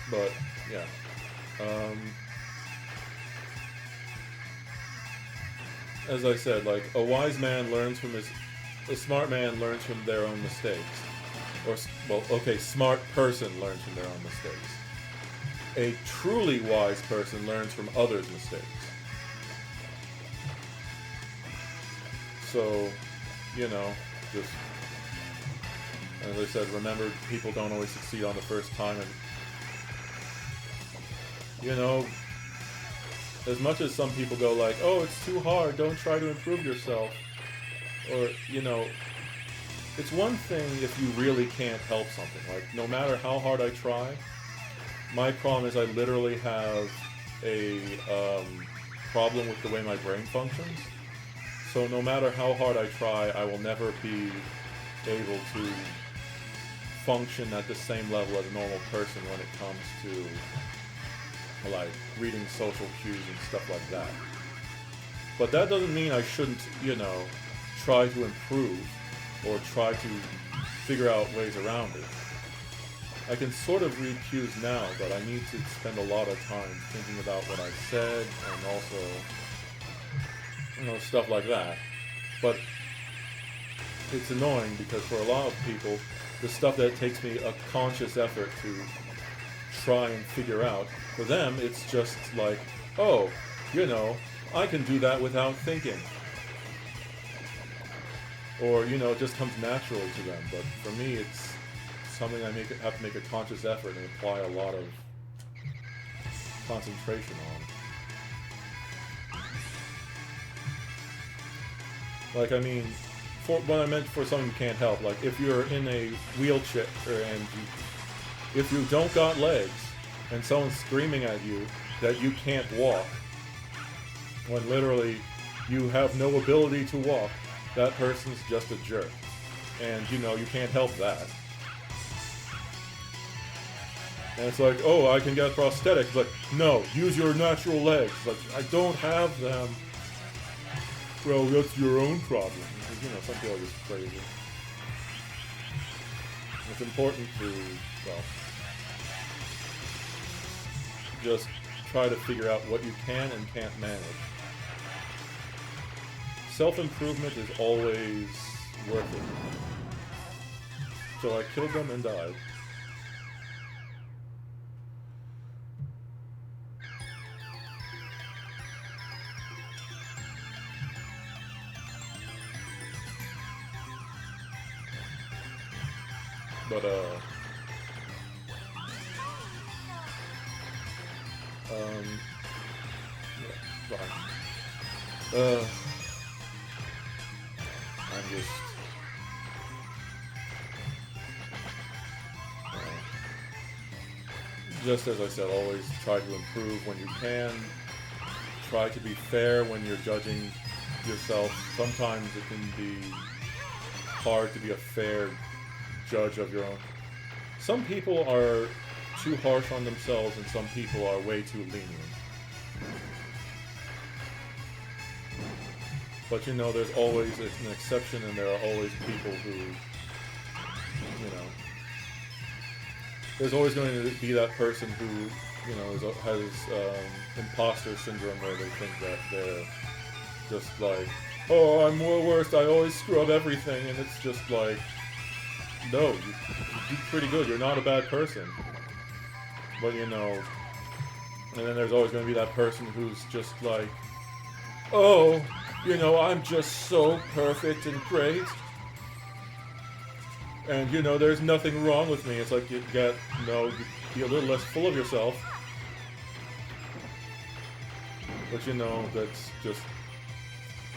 But yeah, as I said, like a wise man learns from a smart man learns from their own mistakes. Or, well, okay, smart person learns from their own mistakes. A truly wise person learns from others' mistakes. So, just, as I said, remember, people don't always succeed on the first time, and, as much as some people go like, oh, it's too hard, don't try to improve yourself, or, it's one thing if you really can't help something. Like, no matter how hard I try, my problem is I literally have a problem with the way my brain functions. So no matter how hard I try, I will never be able to function at the same level as a normal person when it comes to, like, reading social cues and stuff like that. But that doesn't mean I shouldn't, you know, try to improve or try to figure out ways around it. I can sort of read cues now, but I need to spend a lot of time thinking about what I said and also, you know, stuff like that. But it's annoying because for a lot of people, the stuff that takes me a conscious effort to try and figure out, for them it's just like, oh, you know, I can do that without thinking. Or, you know, it just comes naturally to them. But for me, it's something I have to make a conscious effort and apply a lot of concentration on. Like, I mean, for what I meant for something you can't help, like if you're in a wheelchair and if you don't got legs and someone's screaming at you that you can't walk, when literally you have no ability to walk, that person's just a jerk. And, you know, you can't help that. And it's like, oh, I can get prosthetics. Like, no, use your natural legs. Like, I don't have them. Well, that's your own problem. You know, some people are just crazy. It's important to, well, just try to figure out what you can and can't manage. Self-improvement is always worth it. So I killed them and died. But, yeah, fine. I'm just as I said, always try to improve when you can. Try to be fair when you're judging yourself. Sometimes it can be hard to be a fair judge of your own. Some people are too harsh on themselves and some people are way too lenient. But you know, there's always an exception and there are always people who, you know, there's always going to be that person who, you know, has imposter syndrome where they think that they're just like, oh, I'm the worst, I always screw up everything, and it's just like, no, you do pretty good, you're not a bad person. But you know, and then there's always going to be that person who's just like, oh, you know, I'm just so perfect and great. And, you know, there's nothing wrong with me. It's like you get, you know, you be a little less full of yourself. But, you know, that's just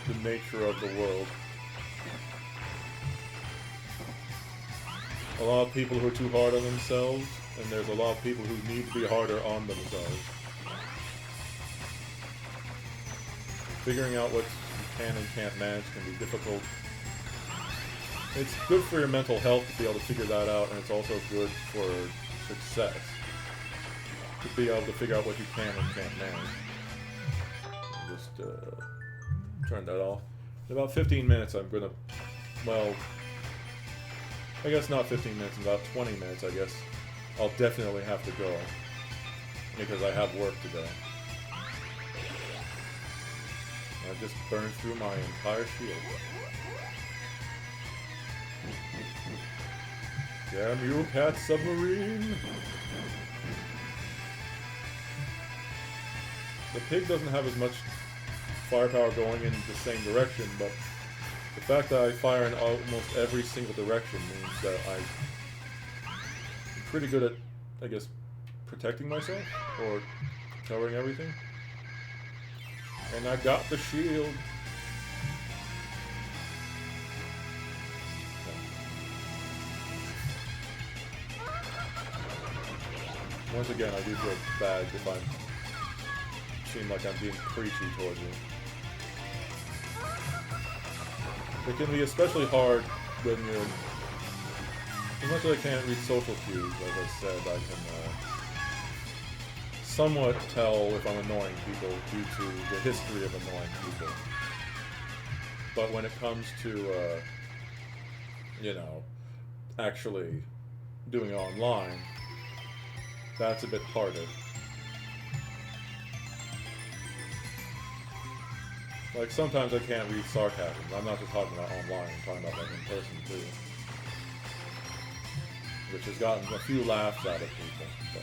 the nature of the world. A lot of people who are too hard on themselves, and there's a lot of people who need to be harder on themselves. Figuring out what you can and can't manage can be difficult. It's good for your mental health to be able to figure that out, and it's also good for success. To be able to figure out what you can and can't manage. Just turn that off. In about 15 minutes I'm gonna, well, I guess not 15 minutes, in about 20 minutes I guess, I'll definitely have to go. Because I have work to do. I just burned through my entire shield. Damn you, cat submarine! The pig doesn't have as much firepower going in the same direction, but the fact that I fire in almost every single direction means that I'm pretty good at, I guess, protecting myself, or covering everything. And I got the shield. Once again, I do feel bad if I seem like I'm being preachy towards you. It can be especially hard when you're as much as I can't read social cues, as I said, I can somewhat tell if I'm annoying people due to the history of annoying people. But when it comes to, actually doing it online, that's a bit harder. Like, sometimes I can't read sarcasm. I'm not just talking about online, I'm talking about like in person too. Which has gotten a few laughs out of people, but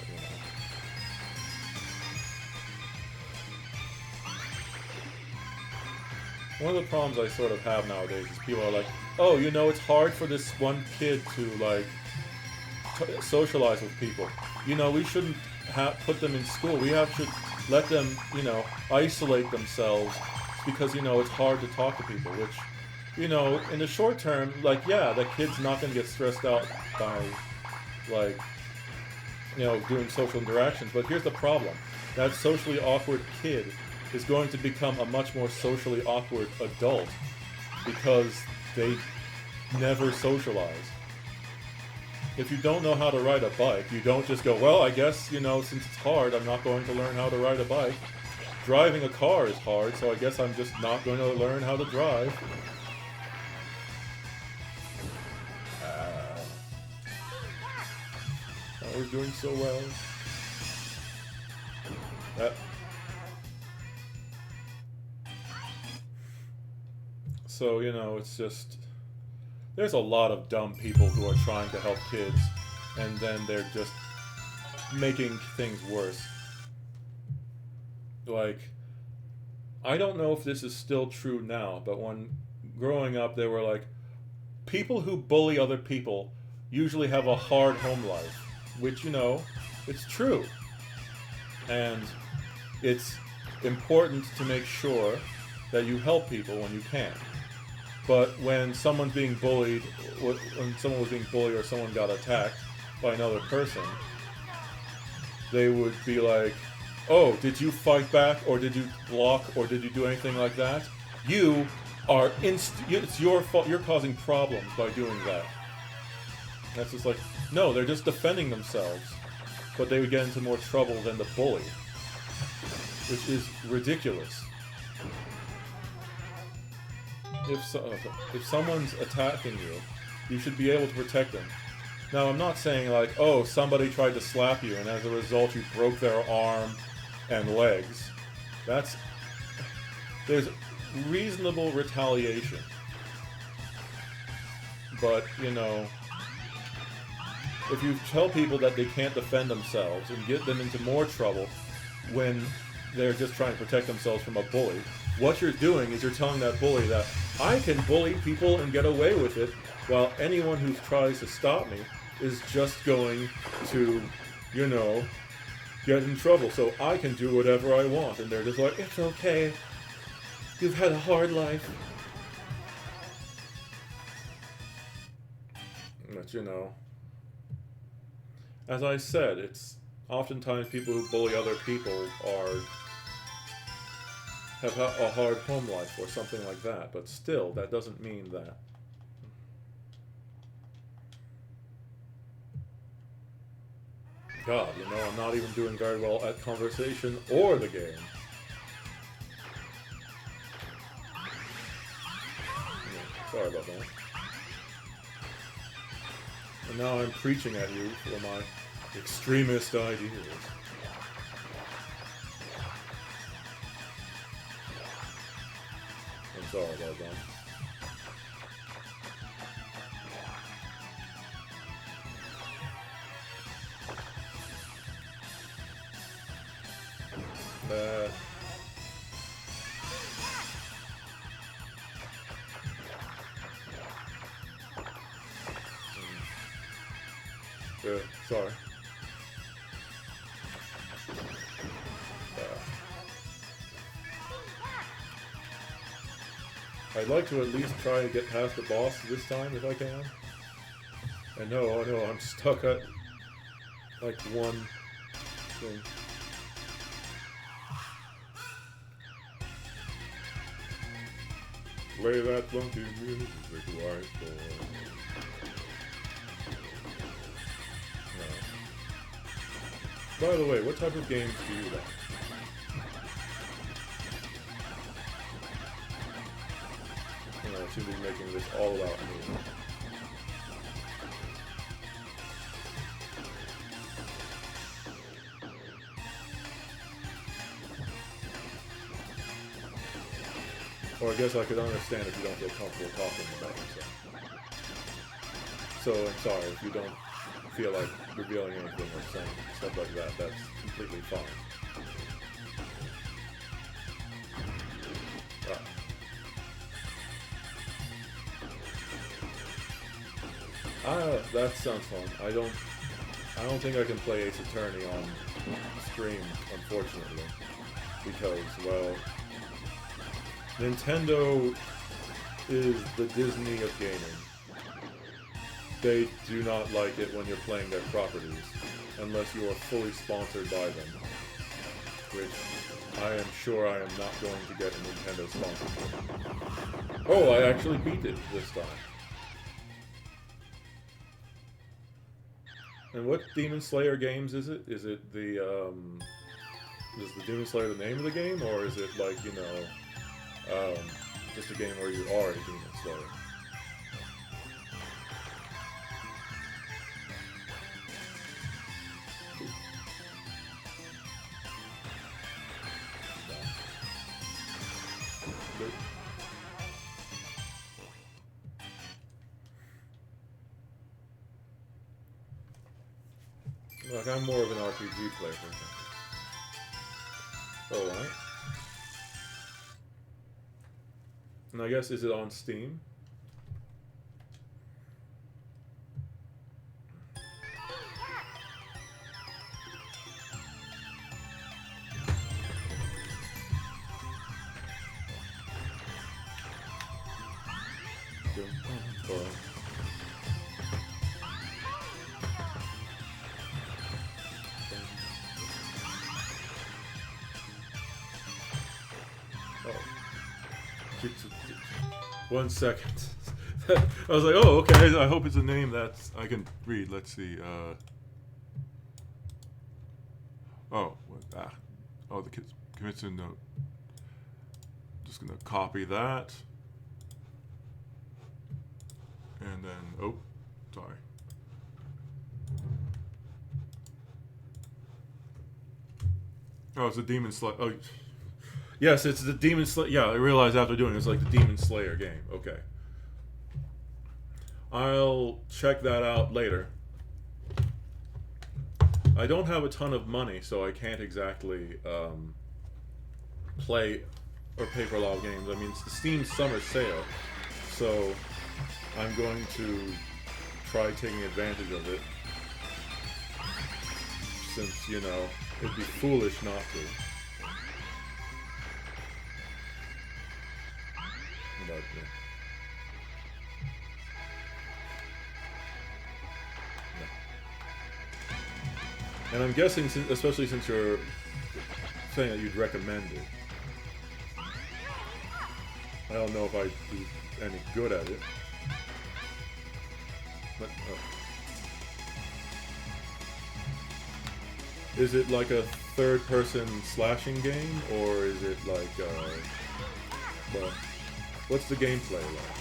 One of the problems I sort of have nowadays is people are like, oh, it's hard for this one kid to, like, socialize with people. We shouldn't put them in school. We should let them, isolate themselves because, it's hard to talk to people, which, in the short term, like, yeah, the kid's not going to get stressed out by, like, doing social interactions. But here's the problem. That socially awkward kid is going to become a much more socially awkward adult because they never socialize. If you don't know how to ride a bike, you don't just go, well, I guess, since it's hard, I'm not going to learn how to ride a bike. Driving a car is hard, so I guess I'm just not going to learn how to drive. I was doing so well. So, it's just... There's a lot of dumb people who are trying to help kids, and then they're just making things worse. Like, I don't know if this is still true now, but when growing up, they were like, people who bully other people usually have a hard home life, which, it's true. And it's important to make sure that you help people when you can. But when someone's being bullied, when someone was being bullied or someone got attacked by another person, they would be like, oh, did you fight back, or did you block, or did you do anything like that? You are it's your fault, you're causing problems by doing that. That's just like, no, they're just defending themselves, but they would get into more trouble than the bully, which is ridiculous. If someone's attacking you, you should be able to protect them. Now, I'm not saying like, oh, somebody tried to slap you and as a result you broke their arm and legs. There's reasonable retaliation. But, if you tell people that they can't defend themselves and get them into more trouble when they're just trying to protect themselves from a bully, what you're doing is you're telling that bully that I can bully people and get away with it, while anyone who tries to stop me is just going to, get in trouble. So I can do whatever I want. And they're just like, it's okay. You've had a hard life. But, as I said, it's oftentimes people who bully other people have a hard home life or something like that, but still, that doesn't mean that. God, I'm not even doing very well at conversation or the game. Yeah, sorry about that. And now I'm preaching at you for my extremist ideas. I'm sorry about that. Sorry. I'd like to at least try to get past the boss this time if I can. I know, I'm stuck at like one thing. Play that funky music, white boy. By the way, what type of games do you like? I seem to be making this all about me. Or I guess I could understand if you don't feel comfortable talking about yourself. So I'm sorry if you don't feel like revealing anything or saying stuff like that. That's completely fine. That sounds fun. I don't think I can play Ace Attorney on stream, unfortunately, because, well, Nintendo is the Disney of gaming. They do not like it when you're playing their properties, unless you are fully sponsored by them, which I am sure I am not going to get a Nintendo sponsorship. Oh, I actually beat it this time. And what Demon Slayer games is it? Is it the, is the Demon Slayer the name of the game, or is it like, you know, just a game where you are a Demon Slayer? Like, I'm more of an RPG player, for example. Alright. And I guess, is it on Steam? One second. I was like, oh, okay, I hope it's a name that I can read. Let's see. Oh, the kids commits a note. Just gonna copy that. And then, oh, sorry. Oh, it's a Demon Slayer. Oh, yes, it's the Demon Slayer. Yeah, I realized after doing it, it's like the Demon Slayer game. Okay. I'll check that out later. I don't have a ton of money, so I can't exactly play or pay for a lot of games. I mean, it's the Steam Summer Sale, so I'm going to try taking advantage of it, since, you know, it'd be foolish not to. But, yeah. And I'm guessing, especially since you're saying that you'd recommend it, I don't know if I'd be any good at it. But, is it like a third-person slashing game, or is it like, well, what's the gameplay like?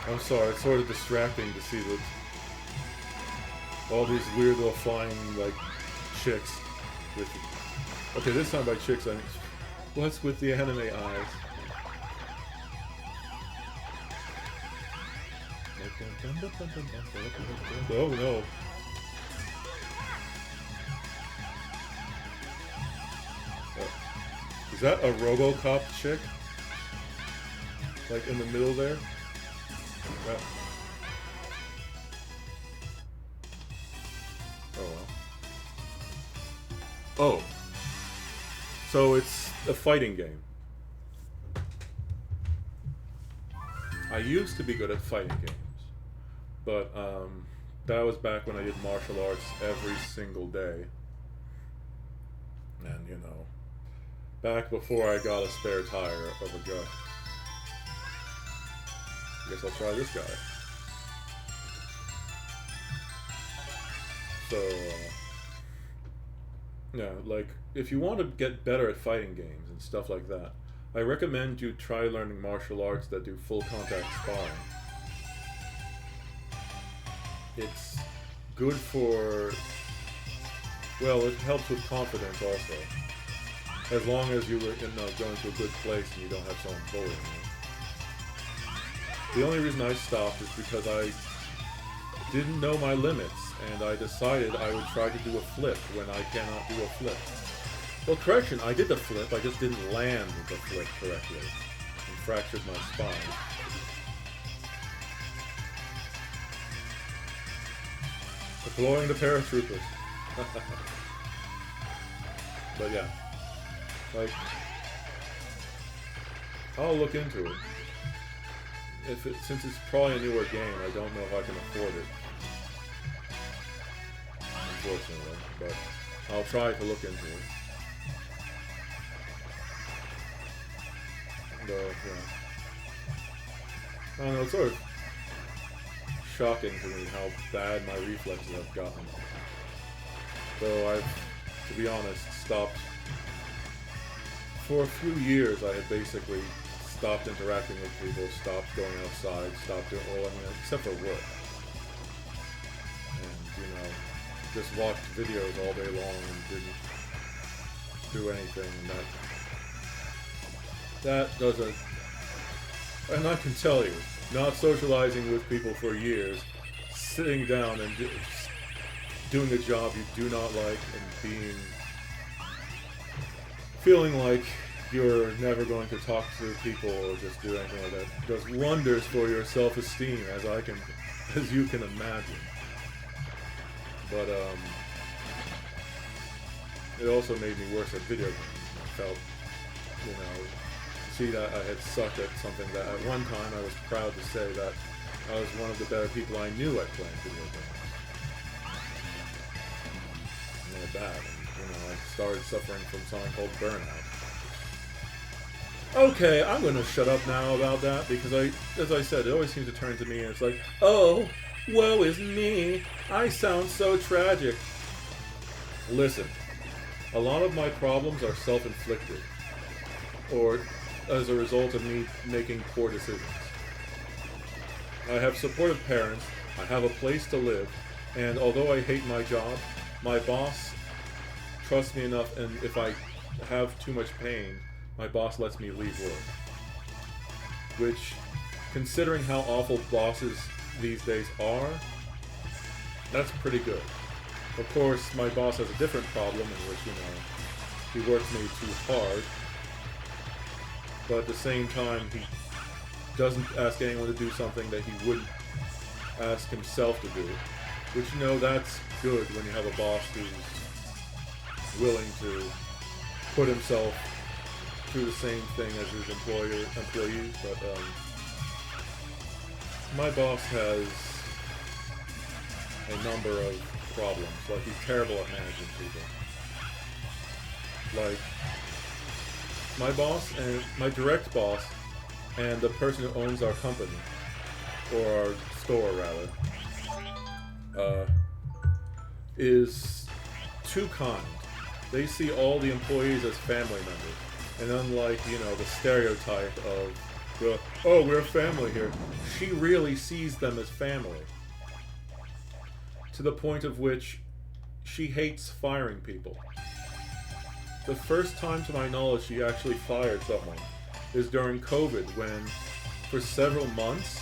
I'm sorry, it's sort of distracting to see all these weird little flying, like, chicks. Okay, this time by chicks, I mean, what's with the anime eyes? Oh no. Is that a RoboCop chick? Like in the middle there? Yeah. Oh well. Oh. So it's a fighting game. I used to be good at fighting games. But that was back when I did martial arts every single day. And, you know, back before I got a spare tire of a gun. I guess I'll try this guy. So, yeah, like, if you want to get better at fighting games and stuff like that, I recommend you try learning martial arts that do full contact sparring. It's good for, well, it helps with confidence also. As long as you were going to a good place and you don't have someone bullying you. The only reason I stopped is because I didn't know my limits, and I decided I would try to do a flip when I cannot do a flip. Well, correction, I did the flip, I just didn't land the flip correctly, and fractured my spine. Deploying the paratroopers. But yeah, like, I'll look into it. Since it's probably a newer game, I don't know if I can afford it, unfortunately, but I'll try to look into it. Yeah. I don't know, it's sort of shocking to me how bad my reflexes have gotten. Though I've, to be honest, stopped. For a few years I had basically stopped interacting with people, stopped going outside, stopped doing, well, I mean, except for work. And, just watched videos all day long and didn't do anything, and that doesn't, and I can tell you, not socializing with people for years, sitting down and doing a job you do not like, and feeling like you're never going to talk to people or just do anything like that, does wonders for your self-esteem, as you can imagine. But it also made me worse at video games. I felt, see that I had sucked at something that at one time I was proud to say that I was one of the better people I knew at playing video games. Really bad. And, I started suffering from something called burnout. Okay, I'm going to shut up now about that, because as I said, it always seems to turn to me and it's like, oh, woe is me, I sound so tragic. Listen, a lot of my problems are self-inflicted, or as a result of me making poor decisions. I have supportive parents, I have a place to live, and although I hate my job, my boss trusts me enough, and if I have too much pain, my boss lets me leave work. Which, considering how awful bosses these days are, that's pretty good. Of course, my boss has a different problem in which, he works me too hard, but at the same time, he doesn't ask anyone to do something that he wouldn't ask himself to do, which, that's good when you have a boss who's willing to put himself through the same thing as his employees, but my boss has a number of problems. Like, he's terrible at managing people. Like, my boss and my direct boss and the person who owns our company, or our store rather, is too kind. They see all the employees as family members. And unlike, the stereotype of, oh, we're family here, she really sees them as family. To the point of which she hates firing people. The first time, to my knowledge, she actually fired someone is during COVID, when, for several months,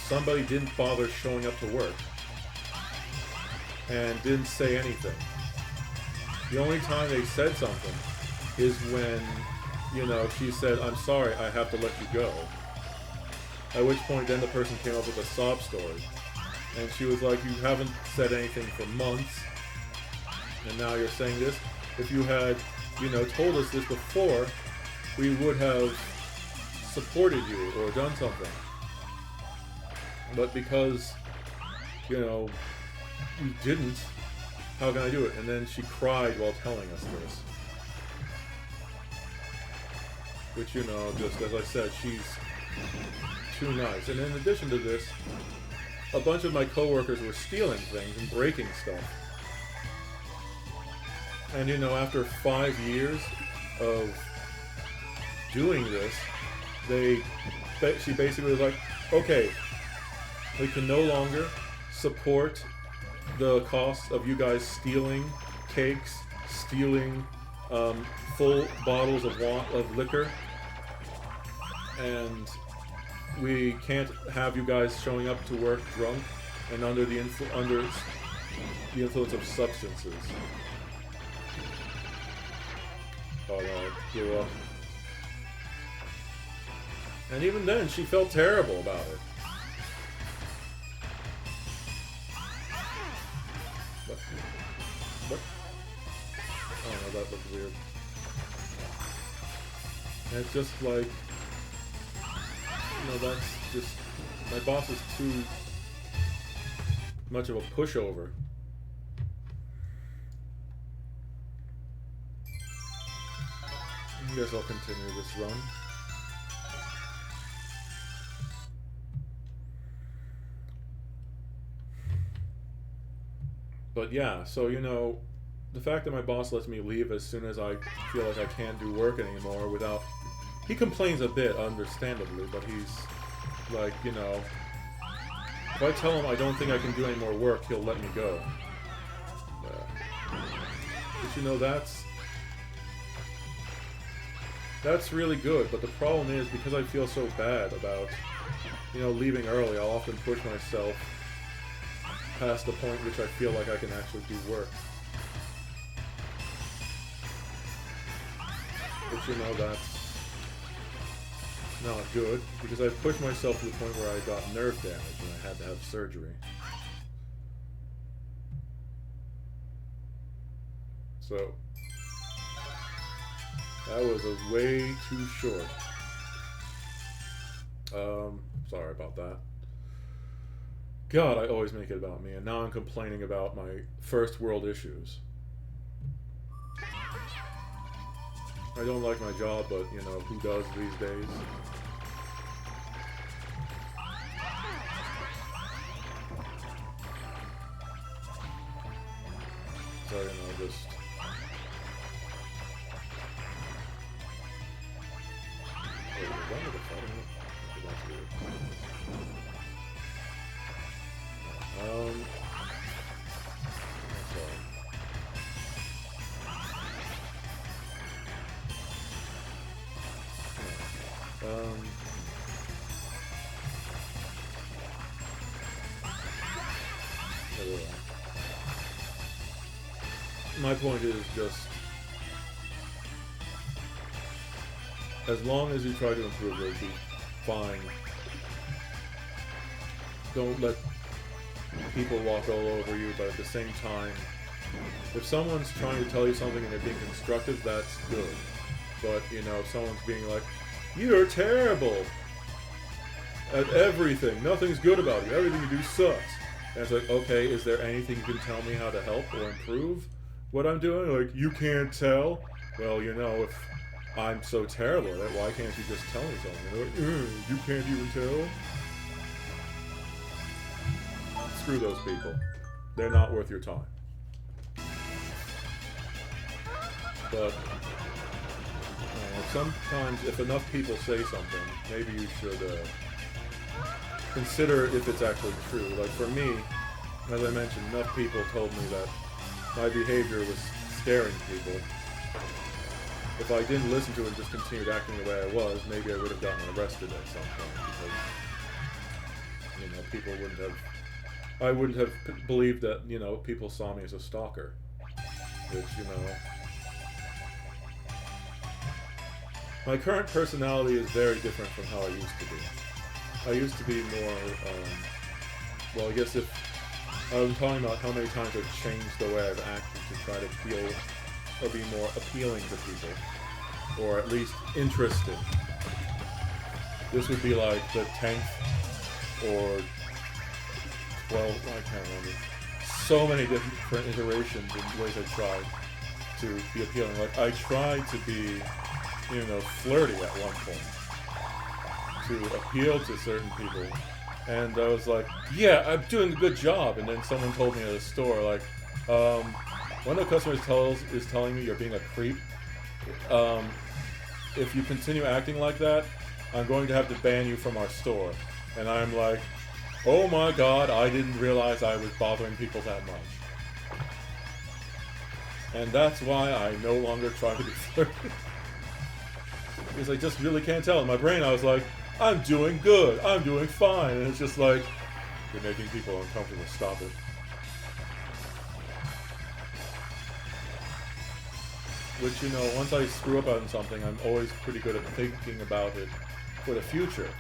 somebody didn't bother showing up to work. And didn't say anything. The only time they said something is when, she said, I'm sorry, I have to let you go. At which point then the person came up with a sob story. And she was like, you haven't said anything for months, and now you're saying this? If you had, told us this before, we would have supported you or done something. But because, you didn't, how can I do it? And then she cried while telling us this. Which, just as I said, too nice. And in addition to this, a bunch of my coworkers were stealing things and breaking stuff. And you know, after 5 years of doing this, she basically was like, okay, we can no longer support the cost of you guys stealing cakes, stealing full bottles of liquor, and we can't have you guys showing up to work drunk and under the influence of substances. Oh no, I blew up. And even then, she felt terrible about it. What? Oh no, that looked weird. And it's just like, you know, that's just, my boss is too much of a pushover. I guess I'll continue this run. But yeah, so you know, the fact that my boss lets me leave as soon as I feel like I can't do work anymore without... He complains a bit, understandably, but he's like, you know, if I tell him I don't think I can do any more work, he'll let me go. But you know, that's really good, but the problem is, because I feel so bad about, you know, leaving early, I'll often push myself past the point which I feel like I can actually do work. But you know, that's not good, because I've pushed myself to the point where I got nerve damage and I had to have surgery. So, that was a way too short. Sorry about that. God, I always make it about me, and now I'm complaining about my first world issues. I don't like my job, but, you know, who does these days? So, you know, just... Wait, was that the fighting? That's weird. My point is just, as long as you try to improve, you'll be fine. Don't let people walk all over you, but at the same time, if someone's trying to tell you something and they're being constructive, that's good. But, you know, if someone's being like, you're terrible at everything, nothing's good about you, everything you do sucks. And it's like, okay, is there anything you can tell me how to help or improve what I'm doing? Like, you can't tell? Well, you know, if I'm so terrible at it, why can't you just tell me something? Like, you can't even tell? Screw those people. They're not worth your time. But sometimes, if enough people say something, maybe you should consider if it's actually true. Like for me, as I mentioned, enough people told me that my behavior was scaring people. If I didn't listen to it and just continued acting the way I was, maybe I would have gotten arrested at some point, because, you know, people wouldn't have... I wouldn't have believed that, you know, people saw me as a stalker. Which, you know... My current personality is very different from how I used to be. I used to be more, well, I guess if I'm talking about how many times I've changed the way I've acted to try to feel or be more appealing to people, or at least interesting. This would be like the 10th or 12th, I can't remember. So many different iterations and ways I tried to be appealing. Like, I tried to be, you know, flirty at one point. to appeal to certain people. And I was like, yeah, I'm doing a good job. And then someone told me at a store, like, one of the customers is telling me you're being a creep. If you continue acting like that, I'm going to have to ban you from our store. And I'm like, oh my god, I didn't realize I was bothering people that much. And that's why I no longer try to be flirty. Because I just really can't tell. In my brain, I was like, I'm doing good, I'm doing fine. And it's just like, you're making people uncomfortable, stop it. Which, you know, once I screw up on something, I'm always pretty good at thinking about it for the future.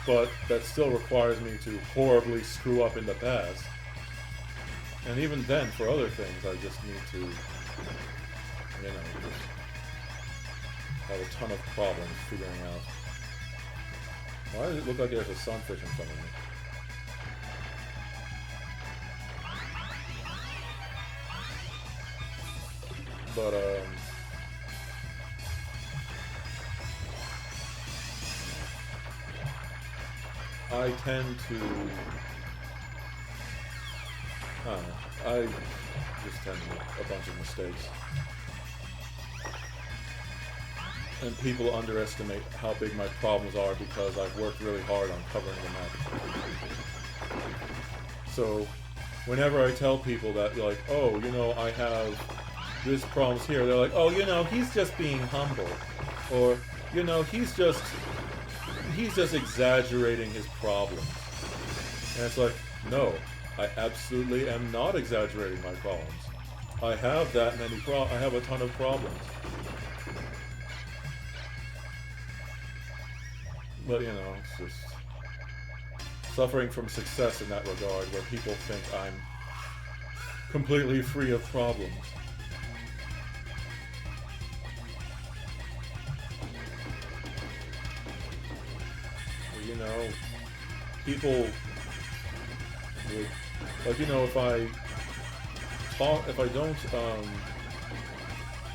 But that still requires me to horribly screw up in the past. And even then, for other things, I just need to, you know, just have a ton of problems figuring out. Why does it look like there's a sunfish in front of me? But, I tend to, I don't know, I just tend to make a bunch of mistakes. And people underestimate how big my problems are because I've worked really hard on covering them up. So, whenever I tell people that, like, oh, you know, I have this problems here, they're like, oh, you know, he's just being humble. Or, you know, he's just exaggerating his problems. And it's like, no, I absolutely am not exaggerating my problems. I have that many I have a ton of problems. But, you know, it's just suffering from success in that regard, where people think I'm completely free of problems. You know, people would, like, you know, if I don't,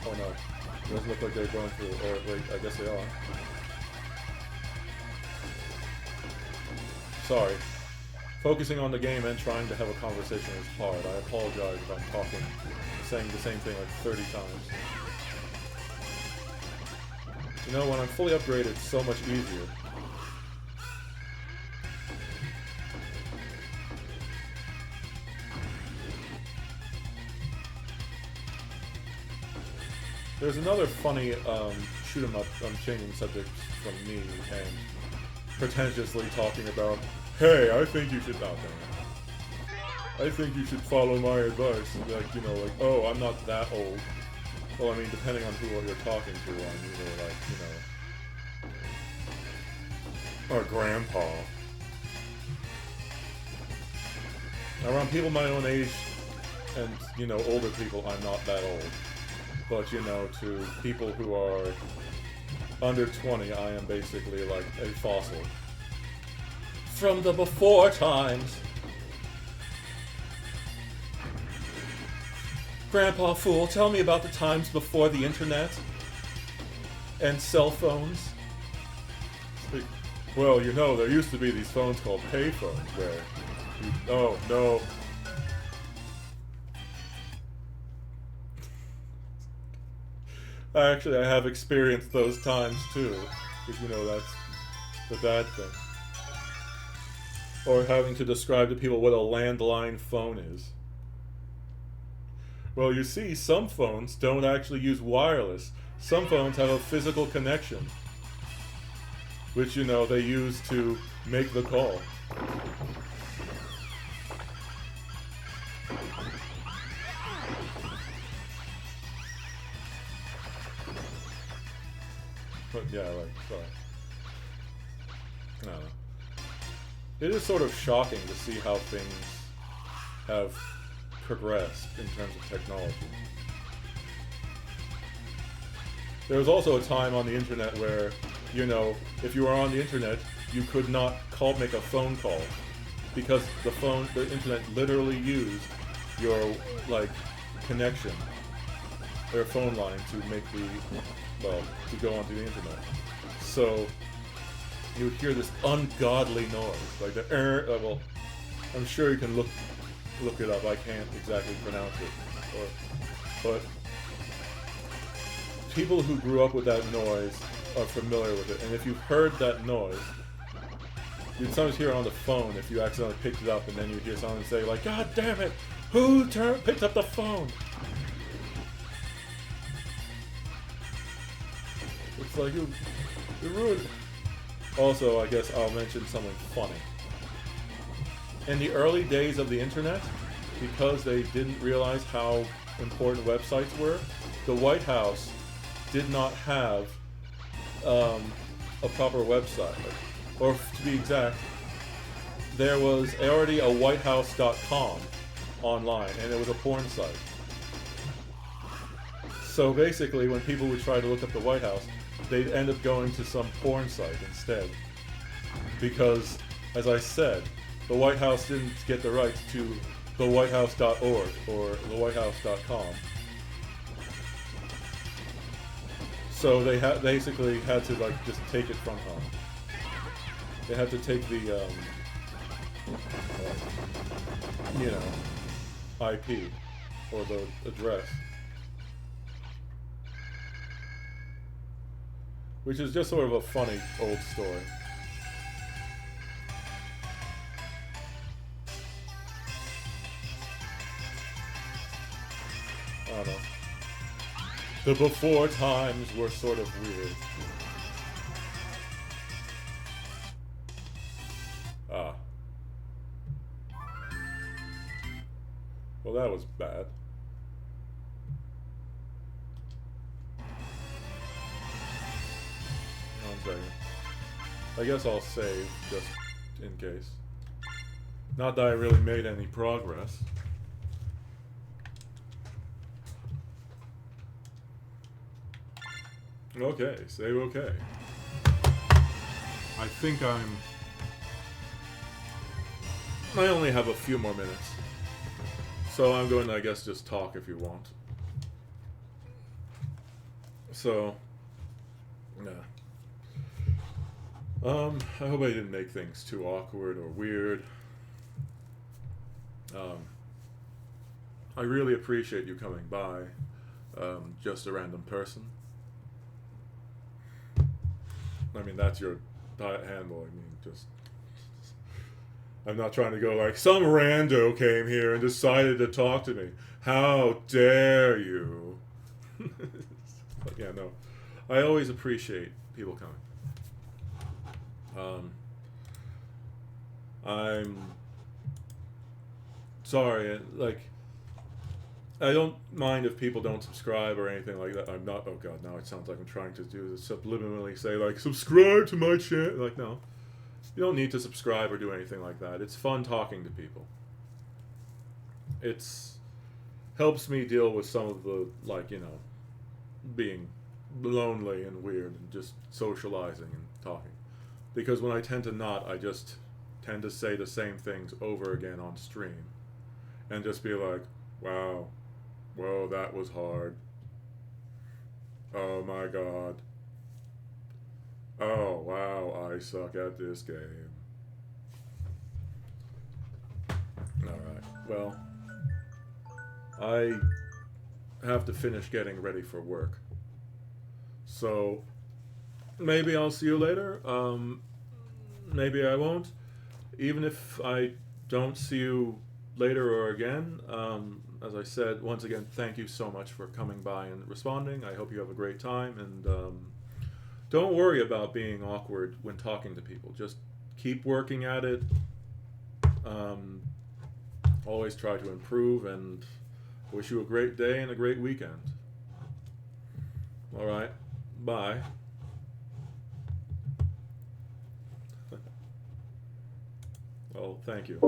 oh no, it doesn't look like they're going through, or wait, I guess they are. Sorry. Focusing on the game and trying to have a conversation is hard. I apologize if I'm talking, saying the same thing like 30 times. You know, when I'm fully upgraded, it's so much easier. There's another funny shoot 'em up. I'm changing subjects from me and pretentiously talking about, hey, I think you should not I think you should follow my advice. Like, you know, like, oh, I'm not that old. Well, I mean, depending on who you're talking to, I'm either like, you know, or grandpa. Around people my own age and, you know, older people, I'm not that old. But, you know, to people who are under 20, I am basically like a fossil. From the before times. Grandpa Fool, tell me about the times before the internet and cell phones. Well, you know, there used to be these phones called payphones where you, oh, no. Actually, I have experienced those times too, because, you know, that's the bad thing. Or having to describe to people what a landline phone is. Well, you see, some phones don't actually use wireless. Some phones have a physical connection, which, you know, they use to make the call. But yeah, like, sorry. I don't know. It is sort of shocking to see how things have progressed in terms of technology. There was also a time on the internet where, you know, if you were on the internet, you could not make a phone call, because the internet literally used your, like, connection, their phone line to make to go onto the internet. So, you would hear this ungodly noise, like the well, I'm sure you can look it up. I can't exactly pronounce it, but people who grew up with that noise are familiar with it. And if you've heard that noise, you'd sometimes hear it on the phone if you accidentally picked it up, and then you'd hear someone say like, "God damn it, who picked up the phone?" It's like you ruined. Also, I guess I'll mention something funny. In the early days of the internet, because they didn't realize how important websites were, the White House did not have a proper website. Or to be exact, there was already a whitehouse.com online, and it was a porn site. So basically, when people would try to look up the White House, they'd end up going to some porn site instead. Because, as I said, the White House didn't get the rights to thewhitehouse.org or thewhitehouse.com. So they basically had to like just take it from home. They had to take the IP or the address, which is just sort of a funny old story. I don't know. The before times were sort of weird. Ah. Well, that was bad. One second. I guess I'll save just in case. Not that I really made any progress. Okay, save okay. I think I only have a few more minutes. So I'm going to, I guess, just talk if you want. So, yeah. I hope I didn't make things too awkward or weird. I really appreciate you coming by. Just a random person. I mean, that's your handle. I mean, just... I'm not trying to go like, some rando came here and decided to talk to me. How dare you? But yeah, no. I always appreciate people coming. I'm sorry, like, I don't mind if people don't subscribe or anything like that. I'm not, oh god, now it sounds like I'm trying to do this subliminally, say like, subscribe to my channel. Like, no. You don't need to subscribe or do anything like that. It's fun talking to people. It's helps me deal with some of the, like, being lonely and weird and just socializing and talking. Because when I tend to not, I just tend to say the same things over again on stream. And just be like, wow, whoa, that was hard. Oh my god. Oh, wow, I suck at this game. Alright, well, I have to finish getting ready for work. So, maybe I'll see you later. Maybe I won't. Even if I don't see you later or again, as I said, once again, thank you so much for coming by and responding. I hope you have a great time, and don't worry about being awkward when talking to people. Just keep working at it. Always try to improve, and wish you a great day and a great weekend. Alright, bye. Well, thank you.